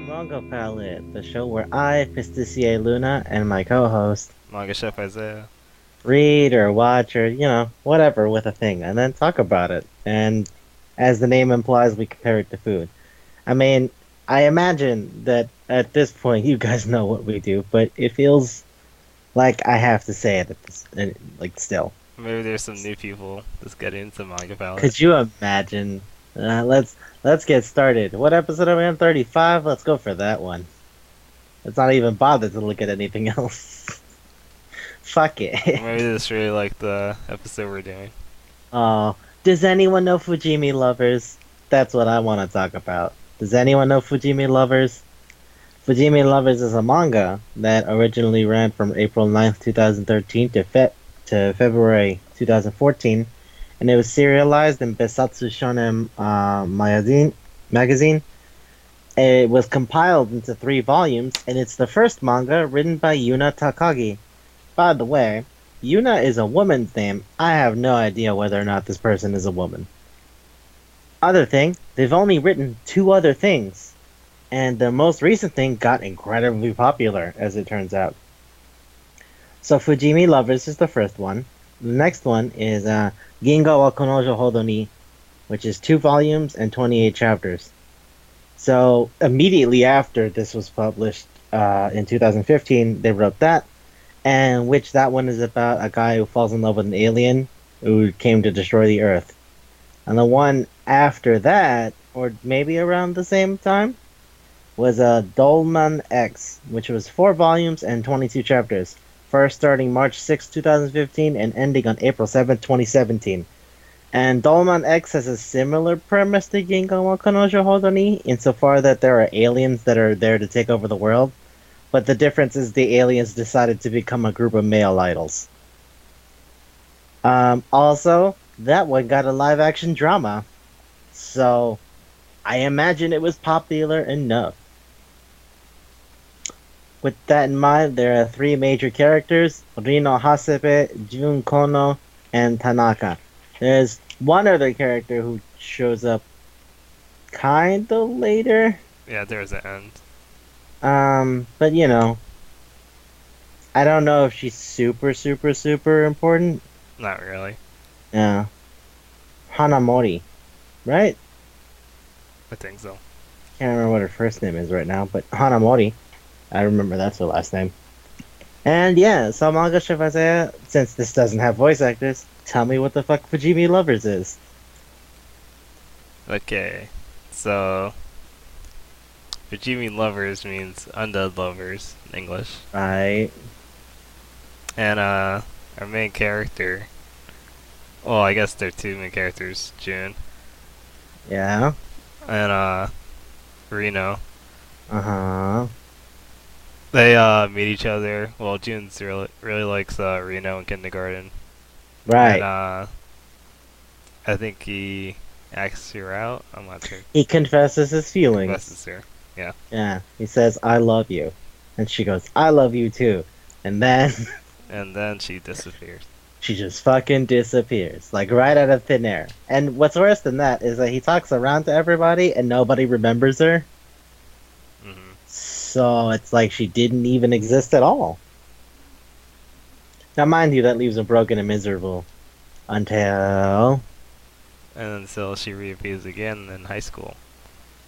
Manga Palate, the show where I, Pisticie Luna, and my co-host Manga Chef Isaiah. read or watch or, whatever with a thing, and then talk about it. And as the name implies, we compare it to food. I mean, I imagine that at this point you guys know what we do, but it feels like I have to say it still. Maybe there's some new people just getting into Manga Palate. Could you imagine? Let's get started. What episode are we on? 35? Let's go for that one. Let's not even bother to look at anything else. Fuck it. Maybe they just really like the episode we're doing. Oh, does anyone know Fujimi Lovers? That's what I want to talk about. Does anyone know Fujimi Lovers? Fujimi Lovers is a manga that originally ran from April 9th, 2013 to February 2014, and it was serialized in Besatsu Shonen magazine. It was compiled into 3 volumes, and it's the first manga written by Yuna Takagi. By the way, Yuna is a woman's name. I have no idea whether or not this person is a woman. Other thing, they've only written 2 other things, and the most recent thing got incredibly popular, as it turns out. So Fujimi Lovers is the first one. The next one is Ginga wa Konojo Hodo ni, which is 2 volumes and 28 chapters. So immediately after this was published in 2015, they wrote that, and which that one is about a guy who falls in love with an alien who came to destroy the Earth. And the one after that, or maybe around the same time, was Dolman X, which was 4 volumes and 22 chapters. First starting March 6, 2015, and ending on April 7, 2017. And Dolman X has a similar premise to Ginga wa Kanojo Hodo ni, insofar that there are aliens that are there to take over the world, but the difference is the aliens decided to become a group of male idols. Also, that one got a live-action drama, so I imagine it was popular enough. With that in mind, there are 3 major characters: Rino Hasebe, Jun Kono, and Tanaka. There's one other character who shows up kinda later. Yeah, there's an end. But I don't know if she's super, super, super important. Not really. Yeah. Hanamori, right? I think so. Can't remember what her first name is right now, but Hanamori. I remember that's her last name. And yeah, so Manga Chef Isaiah, since this doesn't have voice actors, tell me what the fuck Fujimi Lovers is. Okay, so Fujimi Lovers means undead lovers in English. Right. And our main character, well, I guess there are 2 main characters, June Yeah. and Reno. Uh-huh. They meet each other. Well, June's really likes Reno in kindergarten. Right. And I think he asks her out. I'm not sure. He confesses his feelings. Confesses her. Yeah. Yeah. He says, I love you. And she goes, I love you too. And then And then she disappears. she just fucking disappears. Like right out of thin air. And what's worse than that is that he talks around to everybody and nobody remembers her. Hmm. So it's like she didn't even exist at all. Now, mind you, that leaves her broken and miserable. Until... And until she reappears again in high school.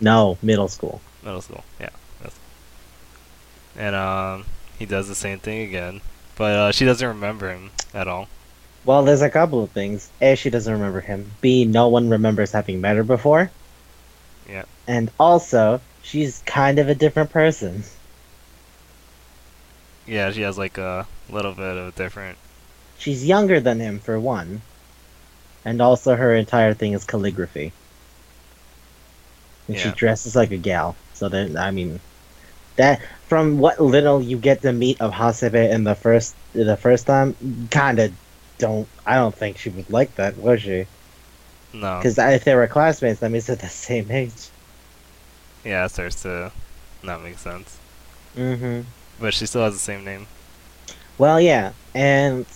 No, middle school. Middle school. Yeah. And he does the same thing again. But she doesn't remember him at all. Well, there's a couple of things. A, she doesn't remember him. B, no one remembers having met her before. Yeah. And also, she's kind of a different person. Yeah, she has like a little bit of a different. She's younger than him, for one. And also, her entire thing is calligraphy. And she Yeah. dresses like a gal. So, then, I mean, that from what little you get to meet of Hasebe in the first time, kind of I don't think she would like that, was she? No. Because if they were classmates, that means they're the same age. Yeah, it starts to not make sense. Mm-hmm. But she still has the same name. Well, yeah, and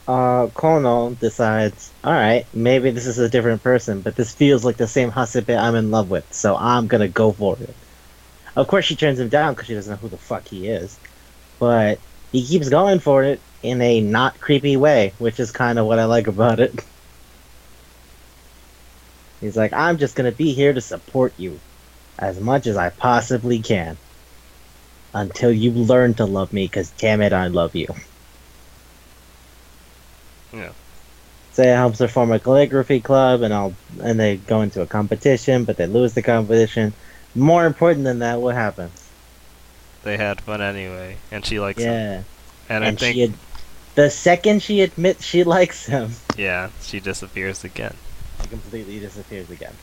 Kono decides, all right, maybe this is a different person, but this feels like the same Hasebe I'm in love with, so I'm gonna go for it. Of course, she turns him down because she doesn't know who the fuck he is, but he keeps going for it in a not creepy way, which is kind of what I like about it. He's like, I'm just gonna be here to support you as much as I possibly can until you learn to love me, because damn it, I love you. Yeah. So it helps her form a calligraphy club, and they go into a competition, but they lose the competition. More important than that, what happens? They had fun anyway, and she likes him. Yeah, And I and think, the second she admits she likes him, yeah, she disappears again. she completely disappears again.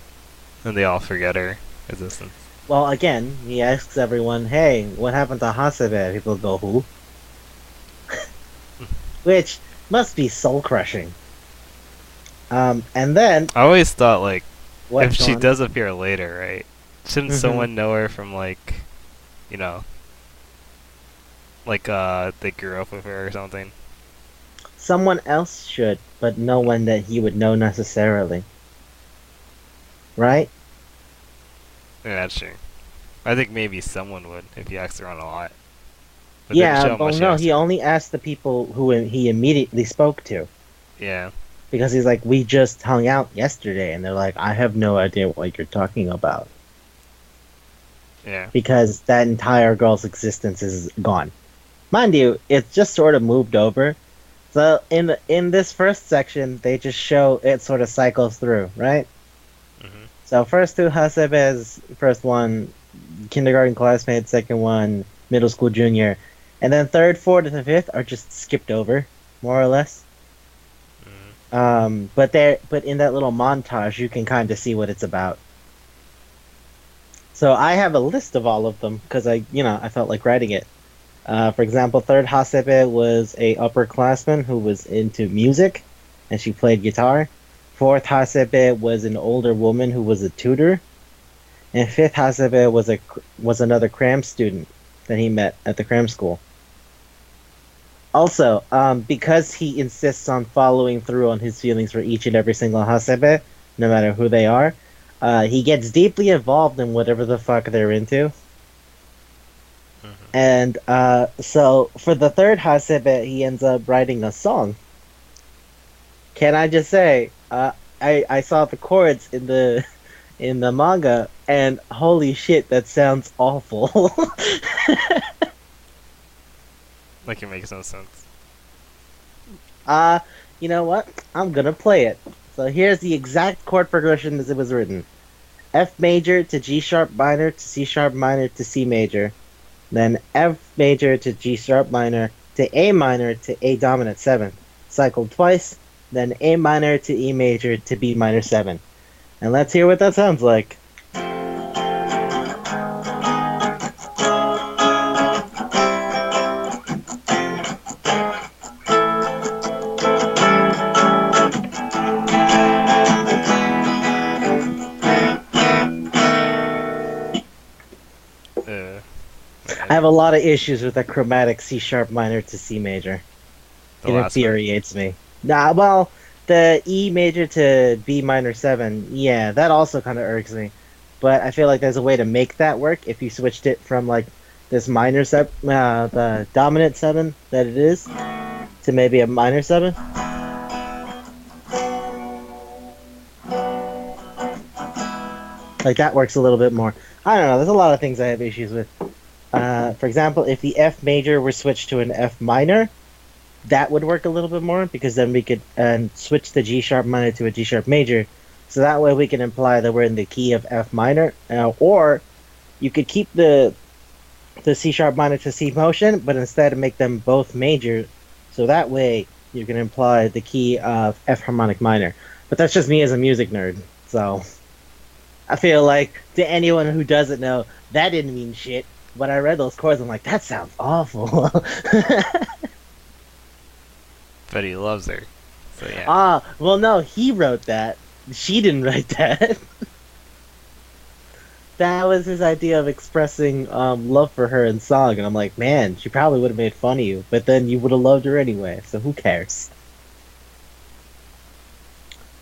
And they all forget her existence. Well, again, he asks everyone, "Hey, what happened to Hasebe?" People go, "Who?" Which must be soul crushing. And then I always thought, like, what? if Go she on. does appear later, right? Shouldn't Mhm. someone know her from, like, you know, like, they grew up with her or something? Someone else should, but no one that he would know necessarily, right? Yeah, that's true. I think maybe someone would if you asked around a lot. But they didn't Yeah, show how well, much you no, asked he her. only asked the people who he immediately spoke to Yeah, because he's like, we just hung out yesterday, and they're like, I have no idea what you're talking about yeah. because that entire girl's existence is gone. Mind you, it's just sort of moved over. So in this first section, they just show it sort of cycles through, right? Hmm. So first two Hasebes, first one kindergarten classmate, second one middle school junior, and then third, fourth, and fifth are just skipped over, more or less. Hmm. But in that little montage, you can kind of see what it's about. So I have a list of all of them because I felt like writing it. For example, third Hasebe was a upperclassman who was into music, and she played guitar. Fourth Hasebe was an older woman who was a tutor, and fifth Hasebe was another cram student that he met at the cram school. Also, because he insists on following through on his feelings for each and every single Hasebe, no matter who they are, he gets deeply involved in whatever the fuck they're into. Hmm. And so for the third Hasebe, he ends up writing a song. Can I just say, I saw the chords in the manga, and holy shit, that sounds awful. Like it makes no sense. uh, you know what? I'm gonna play it. So here's the exact chord progression as it was written: F major to G sharp minor to C sharp minor to C major, then F major to G sharp minor to A dominant 7th, cycled twice, then A minor to E major to B minor 7. And let's hear what that sounds like. Uh, I have a lot of issues with that chromatic C sharp minor to C major. the It last one. infuriates me. Nah, well, the E major to B minor 7, yeah, that also kind of irks me. But I feel like there's a way to make that work if you switched it from like this the dominant 7 that it is, to maybe a minor 7. Like that works a little bit more. I don't know. There's a lot of things I have issues with. For example, if the F major were switched to an F minor, that would work a little bit more because then we could switch the G sharp minor to a G sharp major, so that way we can imply that we're in the key of F minor. Or you could keep the C sharp minor to C motion, but instead make them both major, so that way you can imply the key of F harmonic minor. But that's just me as a music nerd, so I feel like to anyone who doesn't know, that didn't mean shit. When I read those chords, I'm like, that sounds awful. But he loves her. So yeah. Well, no, he wrote that. She didn't write that. That was his idea of expressing love for her in song, and I'm like, man, she probably would have made fun of you, but then you would have loved her anyway, so who cares?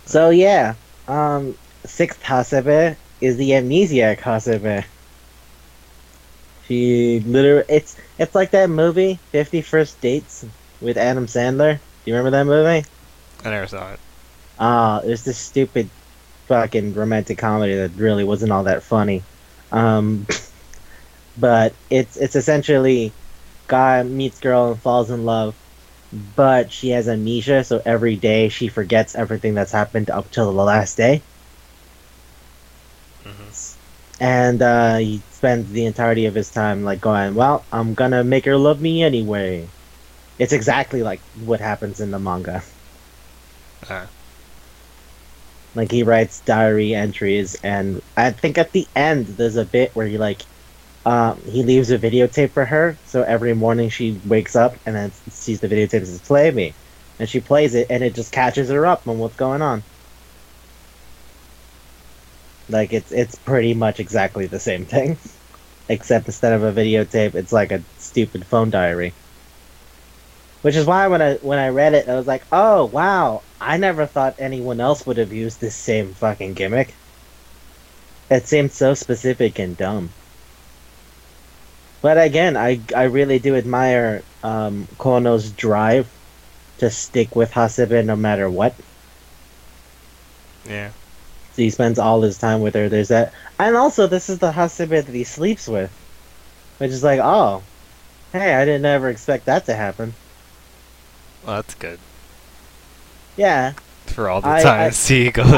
So yeah, sixth Hasebe is the amnesiac Hasebe. She literally, it's like that movie, 50 First Dates with Adam Sandler. Do you remember that movie? I never saw it. There's this stupid fucking romantic comedy that really wasn't all that funny. But it's essentially guy meets girl and falls in love, but she has amnesia, so every day she forgets everything that's happened up till the last day. And he spends the entirety of his time like going, well, I'm gonna make her love me anyway. It's exactly like what happens in the manga. Like he writes diary entries, and I think at the end there's a bit where he he leaves a videotape for her, so every morning she wakes up and then sees the videotape and says, "Play me," and she plays it, and it just catches her up on what's going on. Like it's pretty much exactly the same thing, except instead of a videotape, it's like a stupid phone diary. Which is why when I read it, I was like, oh wow, I never thought anyone else would have used this same fucking gimmick. It seemed so specific and dumb. But again, I really do admire Kono's drive to stick with Hasebe no matter what. Yeah. So he spends all his time with her. There's that, and also this is the Hasebe that he sleeps with, which is like, oh, hey, I didn't ever expect that to happen. Well, that's good. Yeah. For all the times he goes.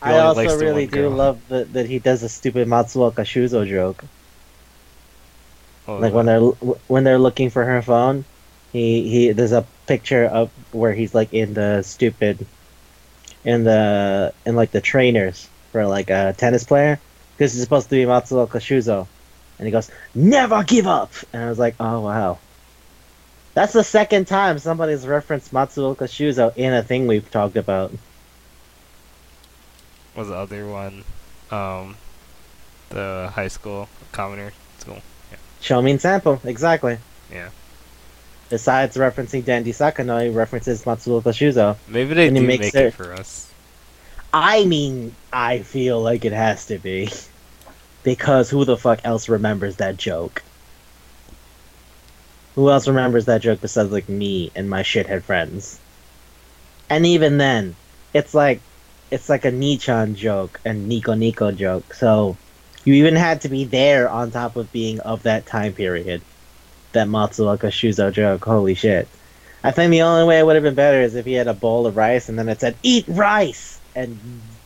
I also really do love that he does a stupid Matsuoka Shuzo joke. Oh, like when they're looking for her phone, he there's a picture of where he's like in the like the trainers for like a tennis player, because he's supposed to be Matsuoka Shuzo, and he goes, "Never give up," and I was like, oh wow. That's the second time somebody's referenced Matsuoka Shuzo in a thing we've talked about. Was the other one, the high school commoner school? Yeah. Shomin Sample, exactly. Yeah. Besides referencing Dandy Sakano, he references Matsuoka Shuzo. Maybe they do make it for us. I mean, I feel like it has to be. Because who the fuck else remembers that joke? Who else remembers that joke besides like me and my shithead friends? And even then, it's like a Nichan joke and Nico Nico joke. So you even had to be there on top of being of that time period. That Matsuoka Shuzo joke, holy shit. I think the only way it would have been better is if he had a bowl of rice and then it said, "Eat rice!" And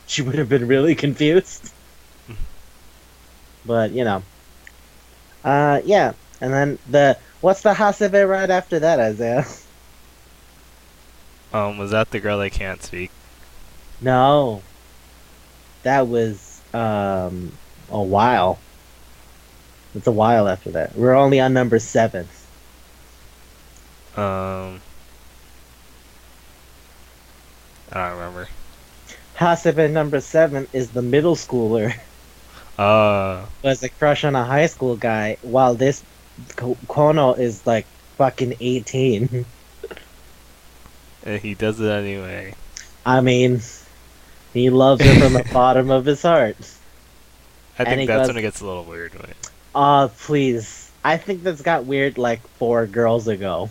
she would have been really confused. But, you know. Yeah. And then what's the Hasebe right after that, Isaiah? Was that the girl that can't speak? No. That was, a while. It's a while after that. We're only on number 7. I don't remember. Hasebe number 7 is the middle schooler. Was a crush on a high school guy, while this Kono is like fucking 18. And he does it anyway. I mean, he loves her from the bottom of his heart. I think that's when it gets a little weird. Please. I think this got weird like 4 girls ago.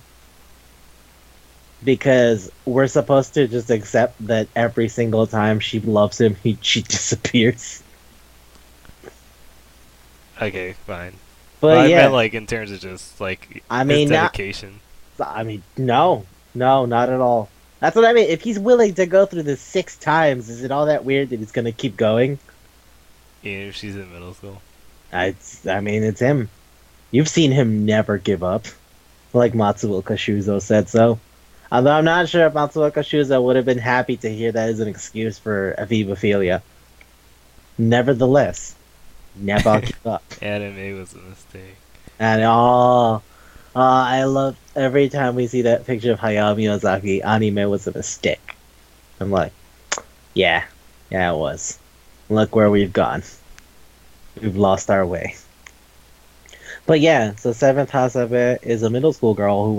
Because we're supposed to just accept that every single time she loves him, she disappears. Okay, fine. But I yeah, meant like in terms of just like his dedication. no. No, not at all. That's what I mean. If he's willing to go through this 6 times, is it all that weird that he's gonna keep going? Even if she's in middle school. I mean, it's him. You've seen him never give up, like Matsuoka Shuzo said so. Although I'm not sure if Matsuoka Shuzo would have been happy to hear that as an excuse for avibophilia. Nevertheless, never give up. Anime was a mistake. And I love every time we see that picture of Hayao Miyazaki. Anime was a mistake. I'm like, yeah, it was. Look where we've gone. We've lost our way. But yeah, so seventh Hasabe is a middle school girl who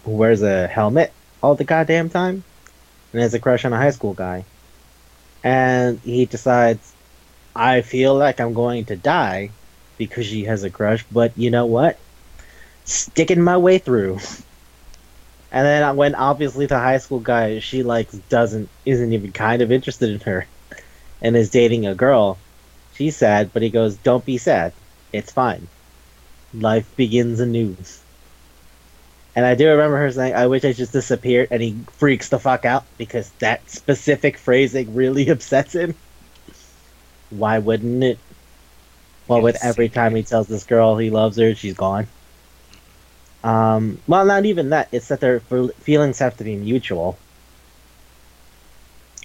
wears a helmet all the goddamn time, and has a crush on a high school guy. And he decides, I feel like I'm going to die because she has a crush, but you know what? Sticking my way through. And then when obviously the high school guy she likes isn't even kind of interested in her and is dating a girl, she's sad, but he goes, don't be sad. It's fine. Life begins anew. And I do remember her saying, I wish I just disappeared, and he freaks the fuck out because that specific phrasing really upsets him. Why wouldn't it? Well, with every time he tells this girl he loves her, she's gone. Well, not even that. It's that their feelings have to be mutual.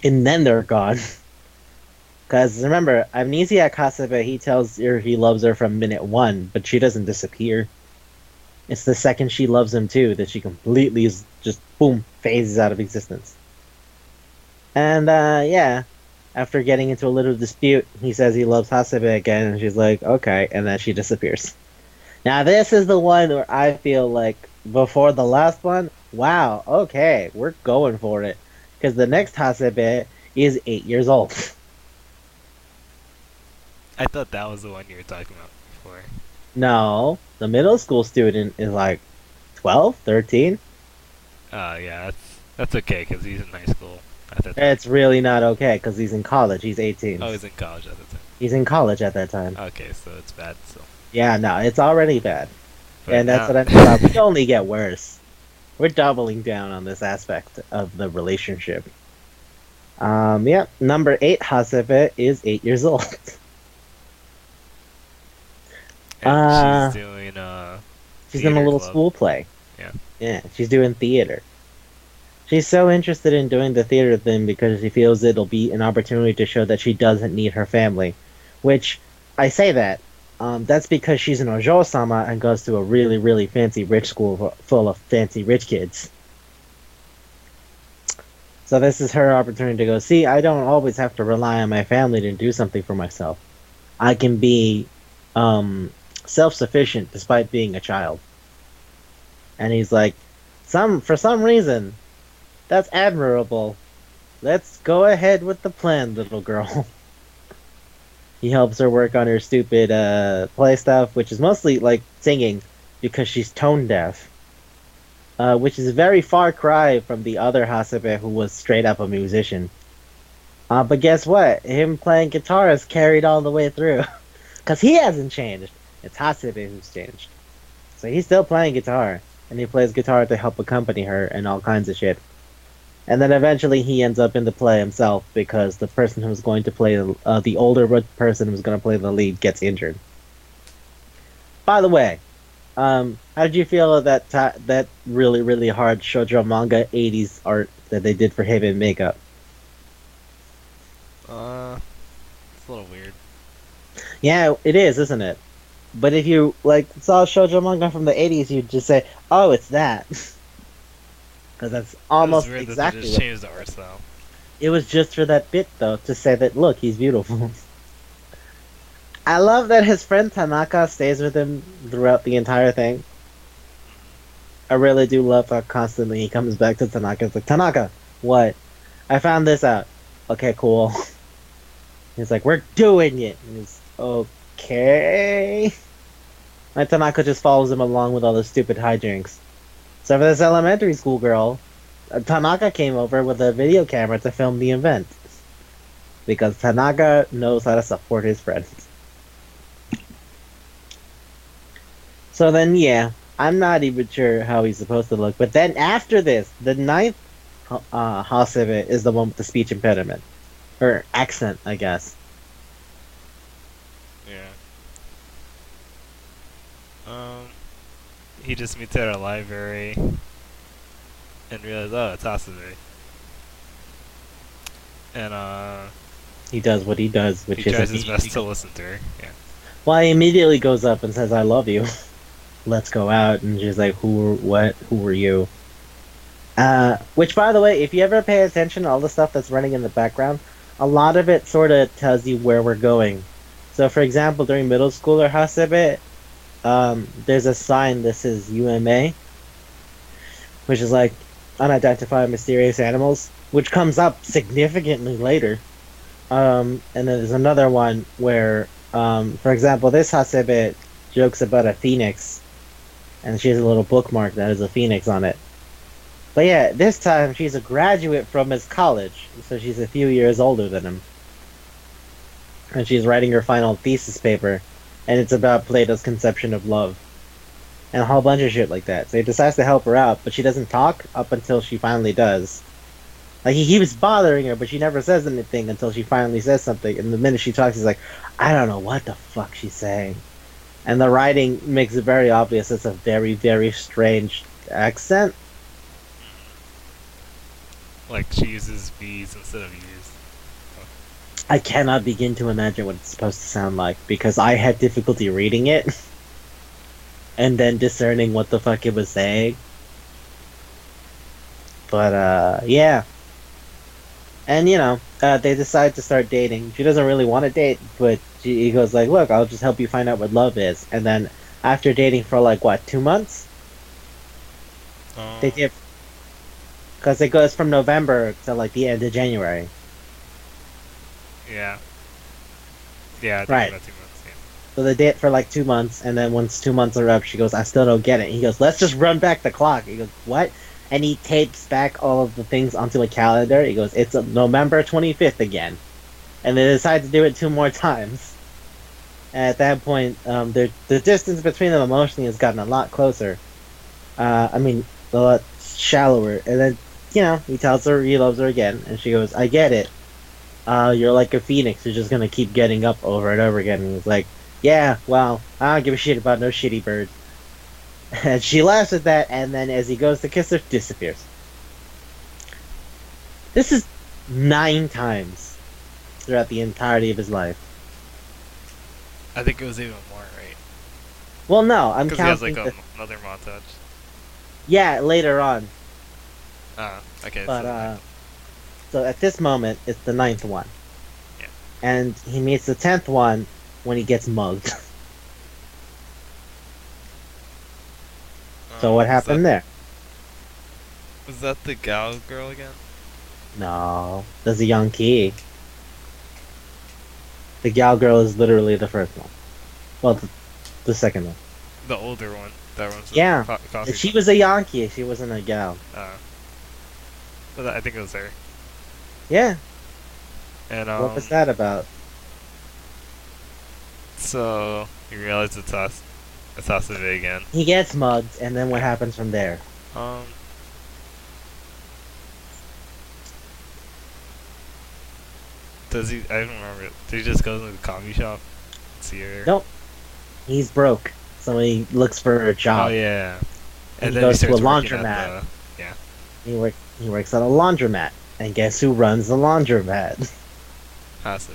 And then they're gone. Because remember, Amnesia Kasebe, he tells her he loves her from minute 1, but she doesn't disappear. It's the second she loves him too that she completely is just, boom, phases out of existence. And, yeah. After getting into a little dispute, he says he loves Hasebe again, and she's like, okay, and then she disappears. Now, this is the one where I feel like, before the last one, wow, okay, we're going for it. Because the next Hasebe is 8 years old. I thought that was the one you were talking about before. No, the middle school student is like 12, 13. Yeah, that's okay, because he's in high school at that time. It's really not okay, because he's in college, he's 18. Oh, he's in college at that time. He's in college at that time. Okay, so it's bad, so. Yeah, no, it's already bad. But And that's now- what I mean about, we only get worse. We're doubling down on this aspect of the relationship. Yeah, number 8, Hasebe, is 8 years old. And she's doing, She's in a theater little club. school play. Yeah. Yeah, she's doing theater. She's so interested in doing the theater thing because she feels it'll be an opportunity to show that she doesn't need her family. Which, I say that, that's because she's an Ojo-sama and goes to a really, really fancy rich school full of fancy rich kids. So this is her opportunity to go, see, I don't always have to rely on my family to do something for myself. I can be self-sufficient despite being a child. And he's like, for some reason, that's admirable. Let's go ahead with the plan, little girl. He helps her work on her stupid play stuff, which is mostly like singing, because she's tone deaf. Which is a very far cry from the other Hasebe who was straight up a musician. But guess what? Him playing guitar is carried all the way through. Because he hasn't changed. It's Hasebe who's changed. So he's still playing guitar. And he plays guitar to help accompany her and all kinds of shit. And then eventually he ends up in the play himself because the person who's going to play the older person who's going to play the lead gets injured. By the way, how did you feel of that really, really hard shoujo manga 80s art that they did for him in makeup? It's a little weird. Yeah, it is, isn't it? But if you saw a shoujo manga from the 80s, you'd just say, "Oh, it's that," because that's almost It was weird exactly. that they just changed the art style. It was just for that bit, though, to say that look, he's beautiful. I love that his friend Tanaka stays with him throughout the entire thing. I really do love how constantly he comes back to Tanaka. It's like, Tanaka, what? I found this out. Okay, cool. He's like, we're doing it. And he's okay. And Tanaka just follows him along with all the stupid hijinks. So for this elementary school girl, Tanaka came over with a video camera to film the event. Because Tanaka knows how to support his friends. So then, yeah, I'm not even sure how he's supposed to look. But then after this, the ninth Hasebe is the one with the speech impediment. Or accent, I guess. Yeah. Um, he just meets at a library and realizes, oh, it's Hasebe. And He does what he does, he which is tries his best to immediately. listen to her. Yeah. Well, he immediately goes up and says, "I love you. Let's go out." And she's like, What? Who are you?" Which, by the way, if you ever pay attention to all the stuff that's running in the background, a lot of it sort of tells you where we're going. So, for example, during middle school or Hasebe, there's a sign that says UMA, which is like unidentified mysterious animals, which comes up significantly later. And then there's another one where, for example, this Hasebe jokes about a phoenix, and she has a little bookmark that has a phoenix on it. But yeah, this time she's a graduate from his college, so she's a few years older than him. And she's writing her final thesis paper, and it's about Plato's conception of love. And a whole bunch of shit like that. So he decides to help her out, but she doesn't talk up until she finally does. Like, he keeps bothering her, but she never says anything until she finally says something. And the minute she talks, he's like, I don't know what the fuck she's saying. And the writing makes it very obvious it's a very, very strange accent. Like she uses V's instead of U's. I cannot begin to imagine what it's supposed to sound like, because I had difficulty reading it and then discerning what the fuck it was saying. But, yeah. And, they decide to start dating. She doesn't really want to date, but he goes like, look, I'll just help you find out what love is. And then, after dating for, 2 months? They did. Because it goes from November to, the end of January. Yeah. Yeah, I think Right. about 2 months, yeah. So they date for, 2 months, and then once 2 months are up, she goes, I still don't get it. He goes, let's just run back the clock. He goes, what? And he tapes back all of the things onto a calendar. He goes, it's November 25th again. And they decide to do it 2 more times. And at that point, the distance between them emotionally has gotten a lot closer. A lot shallower. And then, he tells her he loves her again. And she goes, I get it. You're like a phoenix. You're just going to keep getting up over and over again. And he's like, yeah, well, I don't give a shit about no shitty bird. And she laughs at that, and then as he goes to kiss her, disappears. This is 9 times throughout the entirety of his life. I think it was even more, right? Well, no, I'm Because he has counting. another montage. Yeah, later on. Okay. But so at this moment, it's the 9th one. Yeah. And he meets the 10th one when he gets mugged. So what happened there? Was that the gal girl again? No, there's a young key. The gal girl is literally the first one. Well, the second one. The older one. That one's Yeah. coffee. She was a Yankee. She wasn't a gal. But I think it was her. Yeah. And What was that about? So you realize it's Hasebe again. He gets mugged, and then what happens from there? Does he? I don't remember. Did he just go to the coffee shop? See her? Nope. He's broke, so he looks for a job. Oh yeah. And he then goes to a starts working laundromat. at yeah. He works at a laundromat, and guess who runs the laundromat? Hasebe.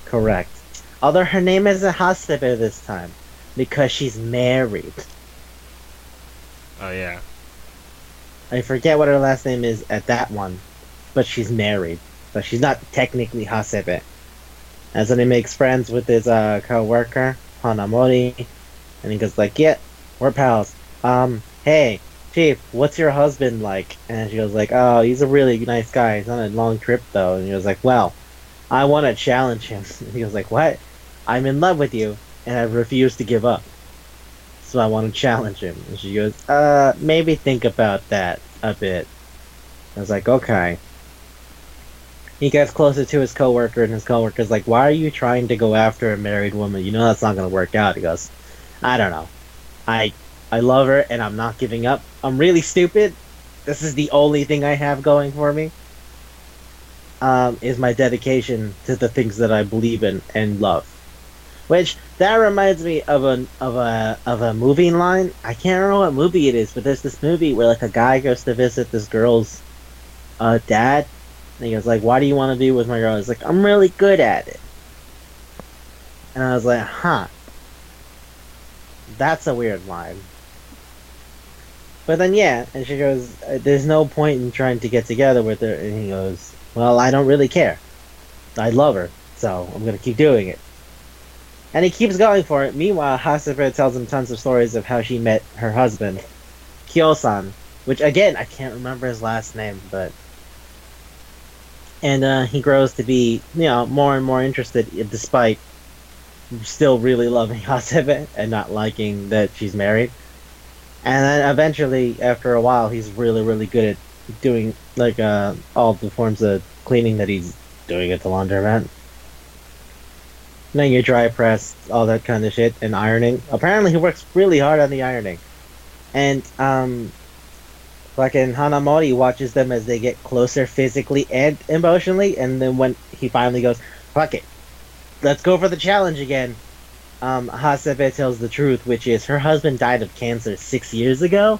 Correct. Although her name isn't Hasebe this time, because she's married. Oh yeah. I forget what her last name is at that one, but she's married. So she's not technically Hasebe. And so he makes friends with his co-worker, Hanamori, and he goes like, yeah, we're pals. Hey, Chief, what's your husband like? And she goes like, oh, he's a really nice guy. He's on a long trip though. And he was like, well, I want to challenge him. And he goes like, what? I'm in love with you, and I refuse to give up. So I want to challenge him. And she goes, maybe think about that a bit. I was like, okay. He gets closer to his coworker, and his coworker's like, why are you trying to go after a married woman? You know that's not going to work out. He goes, I don't know. I I love her, and I'm not giving up. I'm really stupid. This is the only thing I have going for me. Is my dedication to the things that I believe in and love. Which that reminds me of a movie line. I can't remember what movie it is, but there's this movie where like a guy goes to visit this girl's dad, and he goes like, "Why do you want to be with my girl?" He's like, "I'm really good at it." And I was like, "Huh, that's a weird line." But then yeah, and she goes, "There's no point in trying to get together with her," and he goes, "Well, I don't really care. I love her, so I'm gonna keep doing it." And he keeps going for it. Meanwhile, Hasebe tells him tons of stories of how she met her husband, Kyo-san, which again I can't remember his last name, but and he grows to be more and more interested, despite still really loving Hasebe and not liking that she's married. And then eventually, after a while, he's really really good at doing like all the forms of cleaning that he's doing at the laundromat. Your dry press, all that kind of shit, and ironing. Apparently, he works really hard on the ironing. And, fucking Hanamori watches them as they get closer physically and emotionally, and then when he finally goes, "Fuck it, let's go for the challenge again," Hasebe tells the truth, which is her husband died of cancer 6 years ago.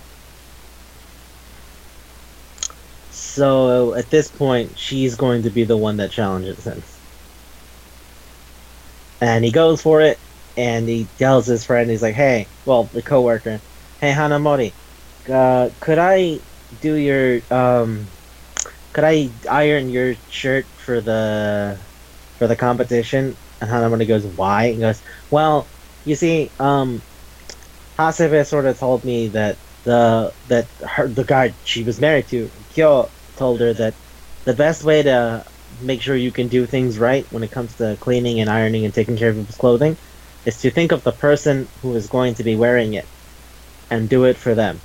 So, at this point, she's going to be the one that challenges him. And he goes for it, and he tells his friend, he's like, "Hey," well, the coworker, "Hey, Hanamori, could I do your, could I iron your shirt for the competition?" And Hanamori goes, "Why?" He goes, "Well, you see, Hasebe sort of told me that the guy she was married to, Kyo, told her that the best way to make sure you can do things right when it comes to cleaning and ironing and taking care of his clothing is to think of the person who is going to be wearing it and do it for them.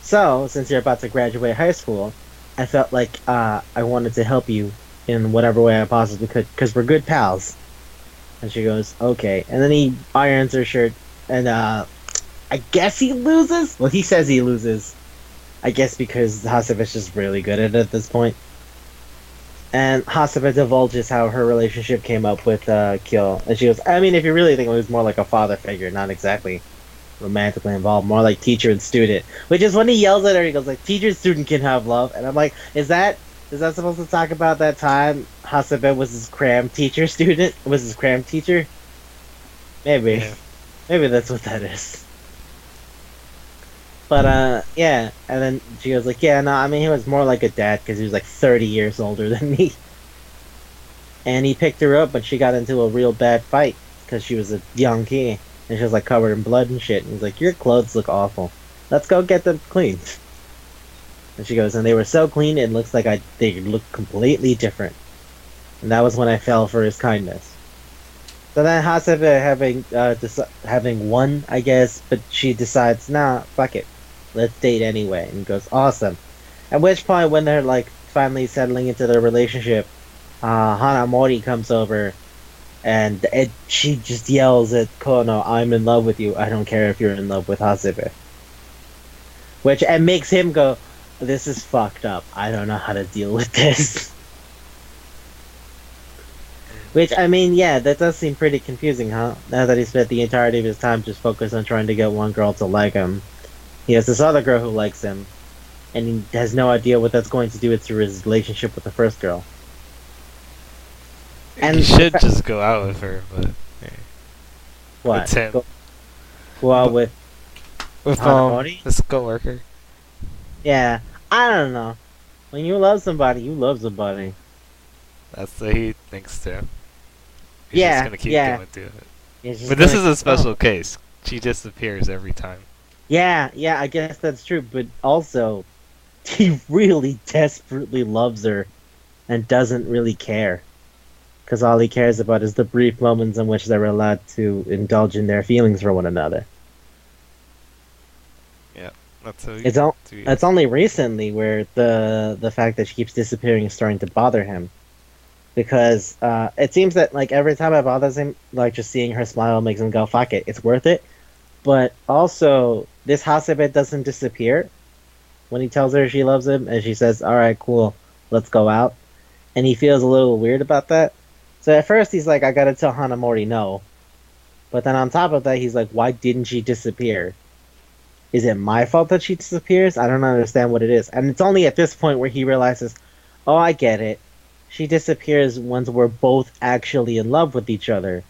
So, since you're about to graduate high school, I felt like I wanted to help you in whatever way I possibly could, because we're good pals." And she goes, "Okay." And then he irons her shirt, and I guess he loses? Well, he says he loses. I guess because Hasebe's just really good at it at this point. And Hasebe divulges how her relationship came up with Kyo. And she goes, "I mean, if you really think it was more like a father figure, not exactly romantically involved, more like teacher and student." Which is when he yells at her, he goes like, "Teacher and student can have love." And I'm like, is that supposed to talk about that time Hasebe was his cram teacher student? Was his cram teacher? Maybe. Yeah. Maybe that's what that is. But, yeah. And then she goes like, "Yeah, no, I mean, he was more like a dad because he was like 30 years older than me." And he picked her up, but she got into a real bad fight because she was a young kid. And she was like covered in blood and shit. And he's like, "Your clothes look awful. Let's go get them cleaned." And she goes, "And they were so clean, it looks like they look completely different." And that was when I fell for his kindness. So then Hasebe having won, I guess, but she decides, "Nah, fuck it. Let's date anyway." And he goes, "Awesome." At which point, when they're like finally settling into their relationship, Hanamori comes over, and she just yells at Kono, "I'm in love with you. I don't care if you're in love with Hasebe." Which makes him go, "This is fucked up. I don't know how to deal with this." Which, I mean, yeah, that does seem pretty confusing, huh? Now that he spent the entirety of his time just focused on trying to get one girl to like him. He has this other girl who likes him, and he has no idea what that's going to do with his relationship with the first girl. And he should just go out with her, but yeah. What? It's him. Go out with Hanamori? His coworker. Yeah, I don't know. When you love somebody, you love somebody. That's what he thinks too. He's Yeah, just gonna keep yeah. going through it. But this is a special case. She disappears every time. Yeah, I guess that's true, but also, he really desperately loves her and doesn't really care. Because all he cares about is the brief moments in which they're allowed to indulge in their feelings for one another. Yeah, that's how it's only recently where the fact that she keeps disappearing is starting to bother him. Because it seems that like every time it bothers him, like just seeing her smile makes him go, "Fuck it, it's worth it." But also, this Hasebe doesn't disappear when he tells her she loves him, and she says, "All right, cool, let's go out." And he feels a little weird about that. So at first he's like, "I gotta tell Hanamori no," but then on top of that, he's like, "Why didn't she disappear? Is it my fault that she disappears? I don't understand what it is." And it's only at this point where he realizes, "Oh, I get it. She disappears once we're both actually in love with each other.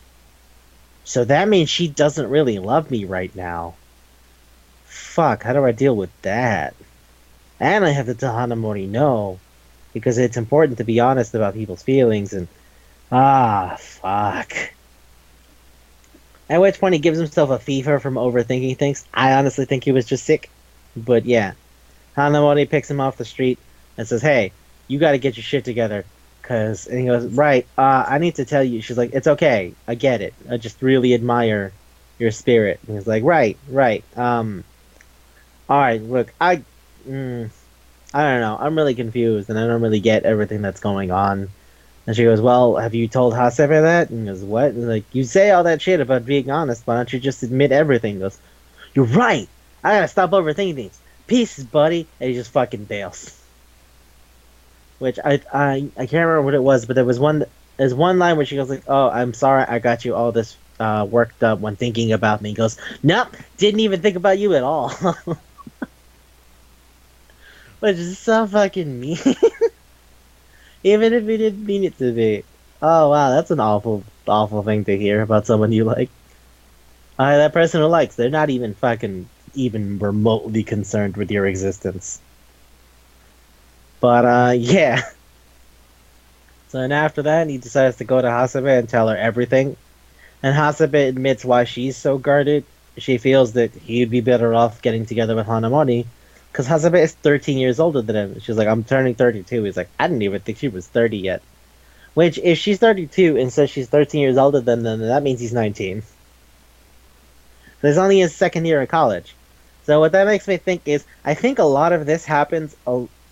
So that means she doesn't really love me right now. Fuck, how do I deal with that? And I have to tell Hanamori no, because it's important to be honest about people's feelings, and fuck." At which point he gives himself a fever from overthinking things. I honestly think he was just sick. But yeah. Hanamori picks him off the street and says, "Hey, you gotta get your shit together." And he goes, "Right, I need to tell you." She's like, "It's okay. I get it. I just really admire your spirit." And he's like, "Right, right. Alright, look, I don't know. I'm really confused and I don't really get everything that's going on." And she goes, "Well, have you told Hasebe that?" And he goes, "What?" And like, "You say all that shit about being honest. Why don't you just admit everything?" He goes, "You're right. I gotta stop overthinking things. Pieces, buddy." And he just fucking bails. Which I can't remember what it was, but there's one line where she goes like, "Oh, I'm sorry, I got you all this worked up when thinking about me." He goes, "Nope, didn't even think about you at all." Which is so fucking mean. Even if he didn't mean it to be. Oh wow, that's an awful, awful thing to hear about someone you like. That person who likes, they're not even fucking even remotely concerned with your existence. But yeah. So then after that, he decides to go to Hasebe and tell her everything. And Hasebe admits why she's so guarded. She feels that he'd be better off getting together with Hanamori, because Hasebe is 13 years older than him. She's like, "I'm turning 32. He's like, "I didn't even think she was 30 yet." Which, if she's 32 and says she's 13 years older than them, then that means he's 19. So he's only in his second year of college. So what that makes me think is, I think a lot of this happens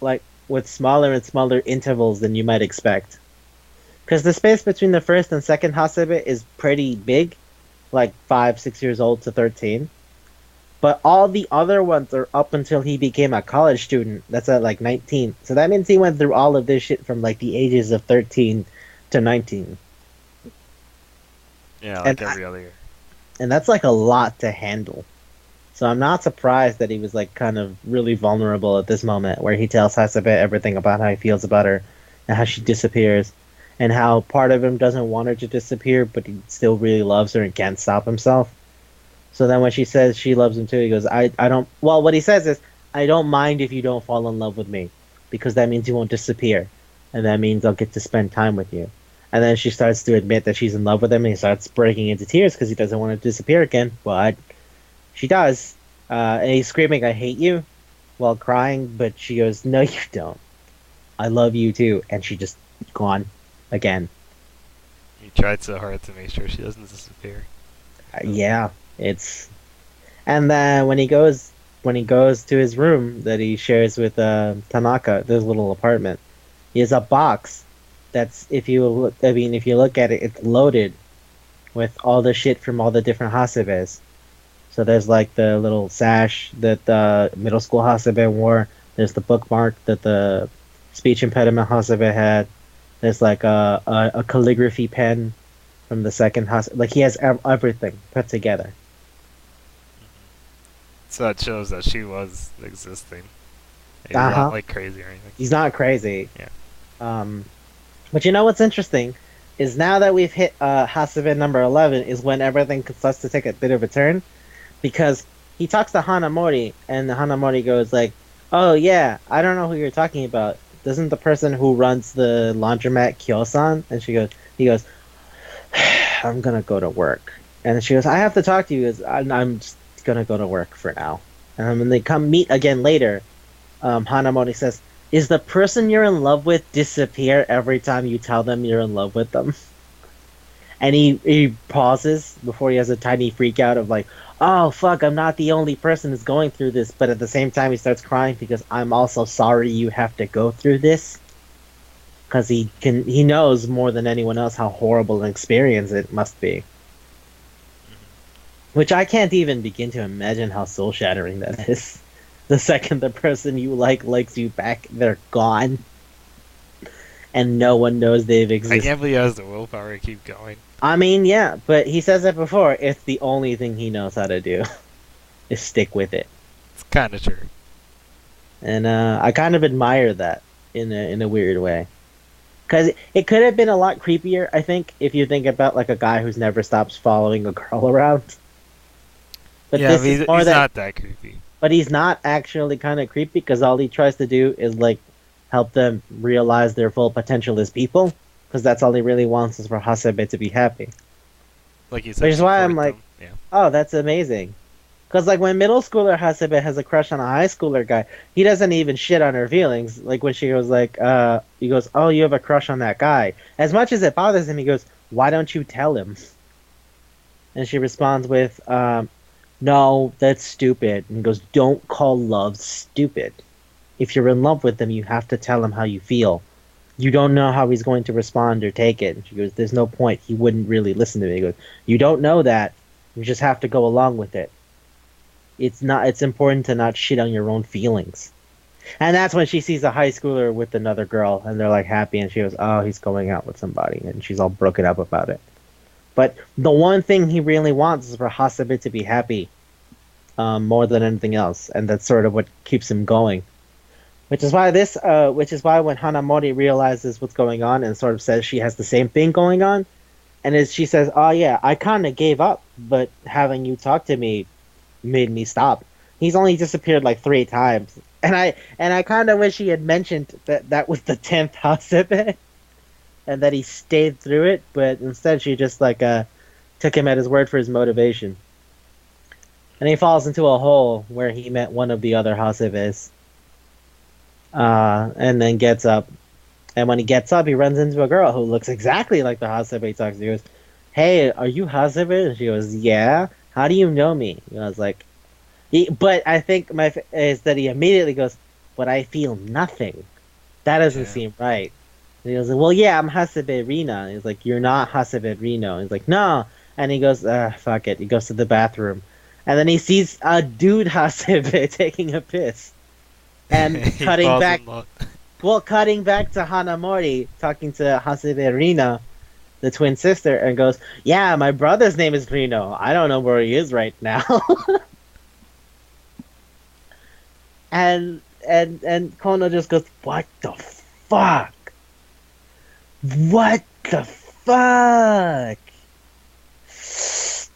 like with smaller and smaller intervals than you might expect. Because the space between the first and second Hasebe is pretty big, like 5, 6 years old to 13. But all the other ones are up until he became a college student. That's at like 19. So that means he went through all of this shit from like the ages of 13 to 19. Yeah, like every other year. And that's like a lot to handle. So I'm not surprised that he was like kind of really vulnerable at this moment where he tells Hasebe everything about how he feels about her and how she disappears and how part of him doesn't want her to disappear, but he still really loves her and can't stop himself. So then when she says she loves him too, he goes, I don't... Well, what he says is, "I don't mind if you don't fall in love with me, because that means you won't disappear, and that means I'll get to spend time with you." And then she starts to admit that she's in love with him, and he starts breaking into tears because he doesn't want to disappear again. But she does. And he's screaming, "I hate you," while crying, but she goes, "No, you don't. I love you too." And she just gone again. He tried so hard to make sure she doesn't disappear. Yeah, it's... And then when he goes to his room that he shares with Tanaka, this little apartment, he has a box that's, if you look at it, it's loaded with all the shit from all the different Hasebes. So there's like the little sash that the middle school Hasebe wore. There's the bookmark that the speech impediment Hasebe had. There's like a calligraphy pen from the second Hasebe. Like he has everything put together. So that shows that she was existing. He's not like crazy or anything. He's not crazy. Yeah. But you know what's interesting is now that we've hit Hasebe number 11 is when everything starts to take a bit of a turn, because he talks to Hanamori and Hanamori goes like, "Oh yeah, I don't know who you're talking about. Doesn't the person who runs the laundromat Kyo-san?" And he goes, "I'm gonna go to work." And she goes, "I have to talk to you. I'm just gonna go to work for now." And when they come meet again later, Hanamori says, "Is the person you're in love with disappear every time you tell them you're in love with them?" And he pauses before he has a tiny freak out of like, "Oh fuck, I'm not the only person who's going through this." But at the same time he starts crying because, "I'm also sorry you have to go through this." Because he knows more than anyone else how horrible an experience it must be. Which I can't even begin to imagine how soul shattering that is. The second the person you like likes you back, they're gone, and no one knows they've I existed. can't believe he has the willpower to keep going. I mean, yeah, but he says it before. It's the only thing he knows how to do is stick with it, It's kind of true. and I kind of admire that in a weird way. Because it could have been a lot creepier, I think, if you think about like a guy who's never stops following a girl around. But Yeah, this but is more he's that, not that creepy. but he's not actually kind of creepy because all he tries to do is like help them realize their full potential as people. Because that's all he really wants is for Hasebe to be happy. Like you Which said, is why I'm support like, them. Yeah. oh, that's amazing. Because like when middle schooler Hasebe has a crush on a high schooler guy, he doesn't even shit on her feelings. Like when she goes like, he goes, oh, you have a crush on that guy. As much as it bothers him, he goes, why don't you tell him? And she responds with, no, that's stupid. And he goes, don't call love stupid. If you're in love with him, you have to tell him how you feel. You don't know how he's going to respond or take it. And she goes, there's no point. He wouldn't really listen to me. He goes, you don't know that. You just have to go along with it. It's important to not shit on your own feelings. And that's when she sees a high schooler with another girl and they're like happy and she goes, oh, he's going out with somebody, and she's all broken up about it. But the one thing he really wants is for Hasebe to be happy, more than anything else, and that's sort of what keeps him going. Which is why when Hanamori realizes what's going on and sort of says she has the same thing going on, and as she says, "Oh yeah, I kind of gave up, but having you talk to me made me stop." He's only disappeared like 3 times, and I kind of wish he had mentioned that that was the 10th Hasebe, and that he stayed through it. But instead, she just like took him at his word for his motivation, and he falls into a hole where he met one of the other Hasebes, and then gets up. And when he gets up, he runs into a girl who looks exactly like the Hasebe he talks to. He goes, "Hey, are you Hasebe?" And she goes, "Yeah. How do you know me?" And I was like, but I think is that he immediately goes, "But I feel nothing. That doesn't Yeah. seem right." And he goes, "Well, yeah, I'm Hasebe Rina." And he's like, "You're not Hasebe Rino." And he's like, "No." And he goes, "Fuck it." He goes to the bathroom, and then he sees a dude Hasebe taking a piss, and He cutting falls back. in love. Well, cutting back to Hanamori talking to Hasebe Rina, the twin sister, and goes, "Yeah, my brother's name is Rino. I don't know where he is right now." and Kono just goes, "What the fuck? What the fuck?"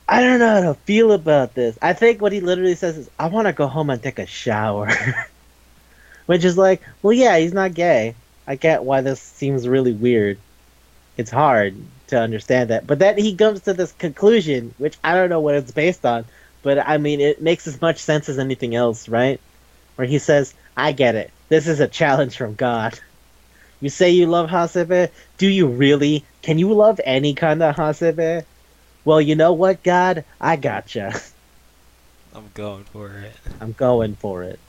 I don't know how to feel about this. I think what he literally says is, "I want to go home and take a shower." Which is like, well, yeah, he's not gay. I get why this seems really weird. It's hard to understand that. But then he comes to this conclusion, which I don't know what it's based on, but I mean, it makes as much sense as anything else, right? Where he says, I get it. This is a challenge from God. You say you love Hasebe? Do you really? Can you love any kind of Hasebe? Well, you know what, God? I gotcha. I'm going for it. I'm going for it.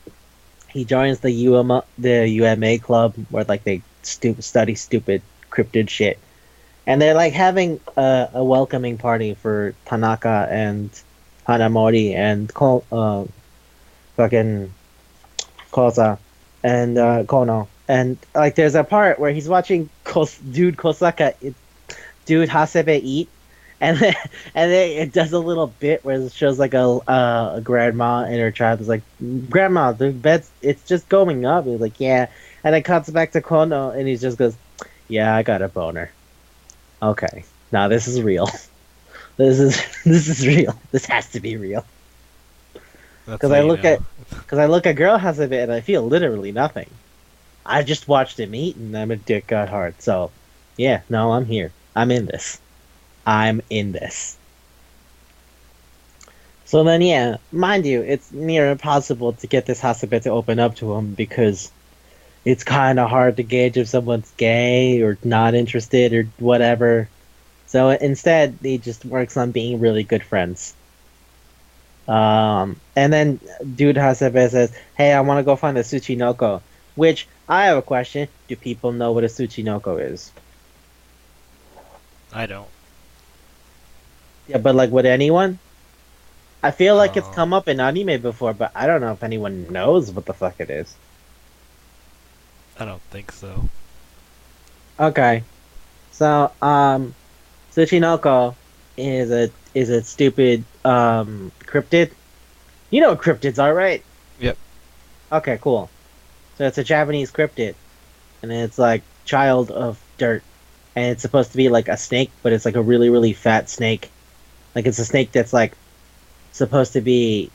He joins the UMA club where like they study stupid cryptid shit, and they're like having a welcoming party for Tanaka and Hanamori and fucking Kosa and Kono, and like there's a part where he's watching dude Kosaka dude Hasebe eat, and then, and then it does a little bit where it shows like a grandma and her child is like, "Grandma, the bed's it's just going up." He's like, "Yeah," and it cuts back to Kono, and he just goes, "Yeah, I got a boner." Okay, now this is real. This is real. This has to be real. That's Because how I you look know. at because I look at Girl House of it and I feel literally nothing. I just watched him eat and I'm a dick got hard. So, yeah, no, I'm here. I'm in this. I'm in this. So then, yeah, mind you, it's near impossible to get this Hasebe to open up to him because it's kind of hard to gauge if someone's gay or not interested or whatever. So instead, he just works on being really good friends. And then Dude Hasebe says, "Hey, I want to go find the Tsuchinoko." Which, I have a question. Do people know what a Tsuchinoko is? I don't. Yeah, but like, would anyone? I feel like it's Oh, come up in anime before, but I don't know if anyone knows what the fuck it is. I don't think so. Okay, so Tsuchinoko is a stupid cryptid. You know what cryptids are, right? Yep. Okay, cool. So it's a Japanese cryptid, and it's like child of dirt, and it's supposed to be like a snake, but it's like a really really fat snake. Like it's a snake that's like supposed to be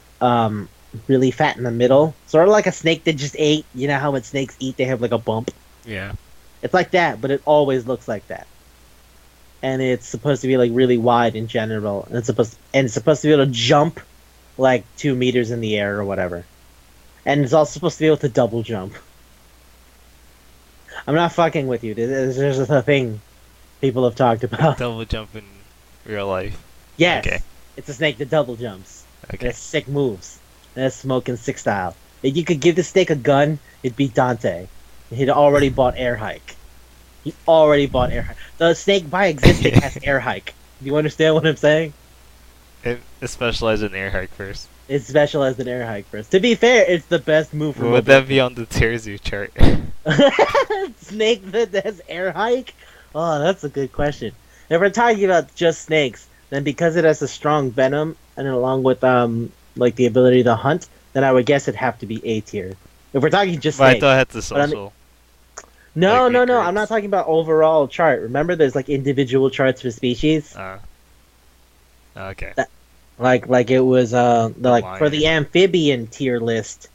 really fat in the middle, sort of like a snake that just ate. You know how when snakes eat, they have like a bump. Yeah. It's like that, but it always looks like that. And it's supposed to be like really wide in general, and it's supposed to be able to jump like 2 meters in the air or whatever. And it's also supposed to be able to double jump. I'm not fucking with you. There's a thing people have talked about. Double jump in real life. Okay. Yes, it's a snake that double jumps. It Okay. has sick moves. It has smoking sick style. If you could give the snake a gun, it'd be Dante. He'd already bought air hike. He already bought air hike. The snake by existing has air hike. Do you understand what I'm saying? It specialized in air hike first. It's specialized in air hike first. To be fair, it's the best move for Would mobile. that be on the Terzu chart? Snake that has air hike? Oh, that's a good question. If we're talking about just snakes, then because it has a strong venom and along with like the ability to hunt, then I would guess it'd have to be A tier. If we're talking just But I snakes. thought it had the But I mean- social. No, like no, no. I'm not recruits. talking about overall chart. Remember, there's like individual charts for species. Okay. Like it was like for the lion. amphibian tier list.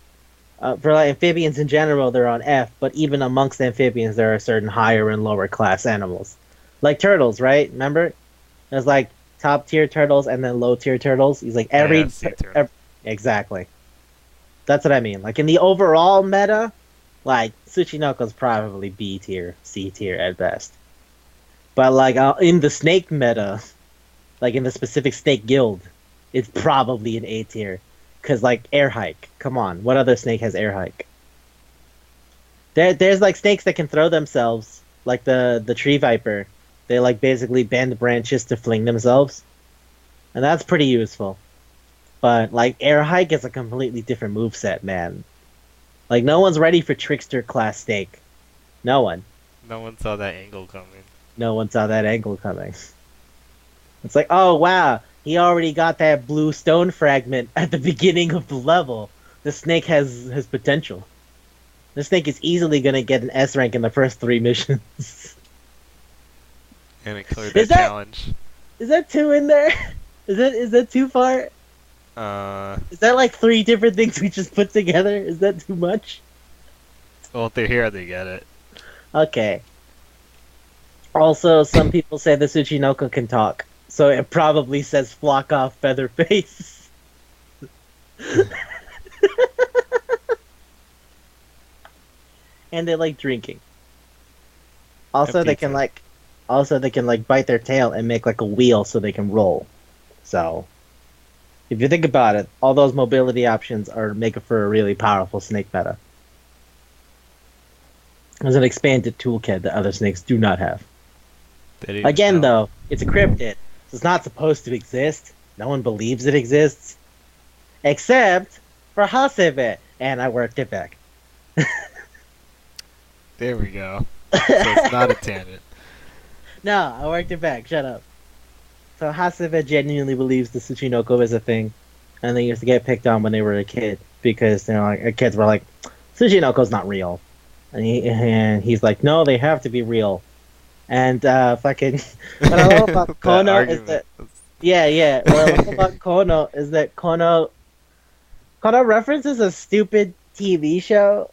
For like amphibians in general, they're on F, but even amongst amphibians, there are certain higher and lower class animals, like turtles, right? Remember, there's like top tier turtles and then low tier turtles. He's like Yeah, sea turtle. exactly. That's what I mean. Like in the overall meta, like Tsuchinoko's probably B tier, C tier at best. But like in the snake meta, like in the specific snake guild, it's probably an A tier. Cause like air hike, come on, what other snake has air hike? There's like snakes that can throw themselves, like the tree viper. They like basically bend branches to fling themselves, and that's pretty useful. But like air hike is a completely different move set, man. Like no one's ready for trickster class snake. No one. No one saw that angle coming. No one saw that angle coming. It's like, oh wow, he already got that blue stone fragment at the beginning of the level. The snake has potential. The snake is easily gonna get an S rank in the first 3 missions. And it cleared Is that that- challenge. Is that two in there? Is that too far? Is that like 3 different things we just put together? Is that too much? Well, if they're here, they get it. Okay. Also, some people say the Tsuchinoko can talk, so it probably says "flock off, feather face." And they like drinking. Also, And they can pizza. like, also they can like bite their tail and make like a wheel so they can roll. So, if you think about it, all those mobility options are making for a really powerful snake meta. There's an expanded toolkit that other snakes do not have. They didn't Again, know. though, it's a cryptid, so it's not supposed to exist. No one believes it exists, except for Hasebe, and I worked it back. There we go. So it's not a tangent. No, I worked it back. Shut up. So Hasebe genuinely believes the Tsuchinoko is a thing, and they used to get picked on when they were a kid because like kids were like, Tsuchinoko's not real, and he's like, no, they have to be real. And fucking what I love about That Kono is argument. that yeah. What I love about Kono is that Kono references a stupid TV show,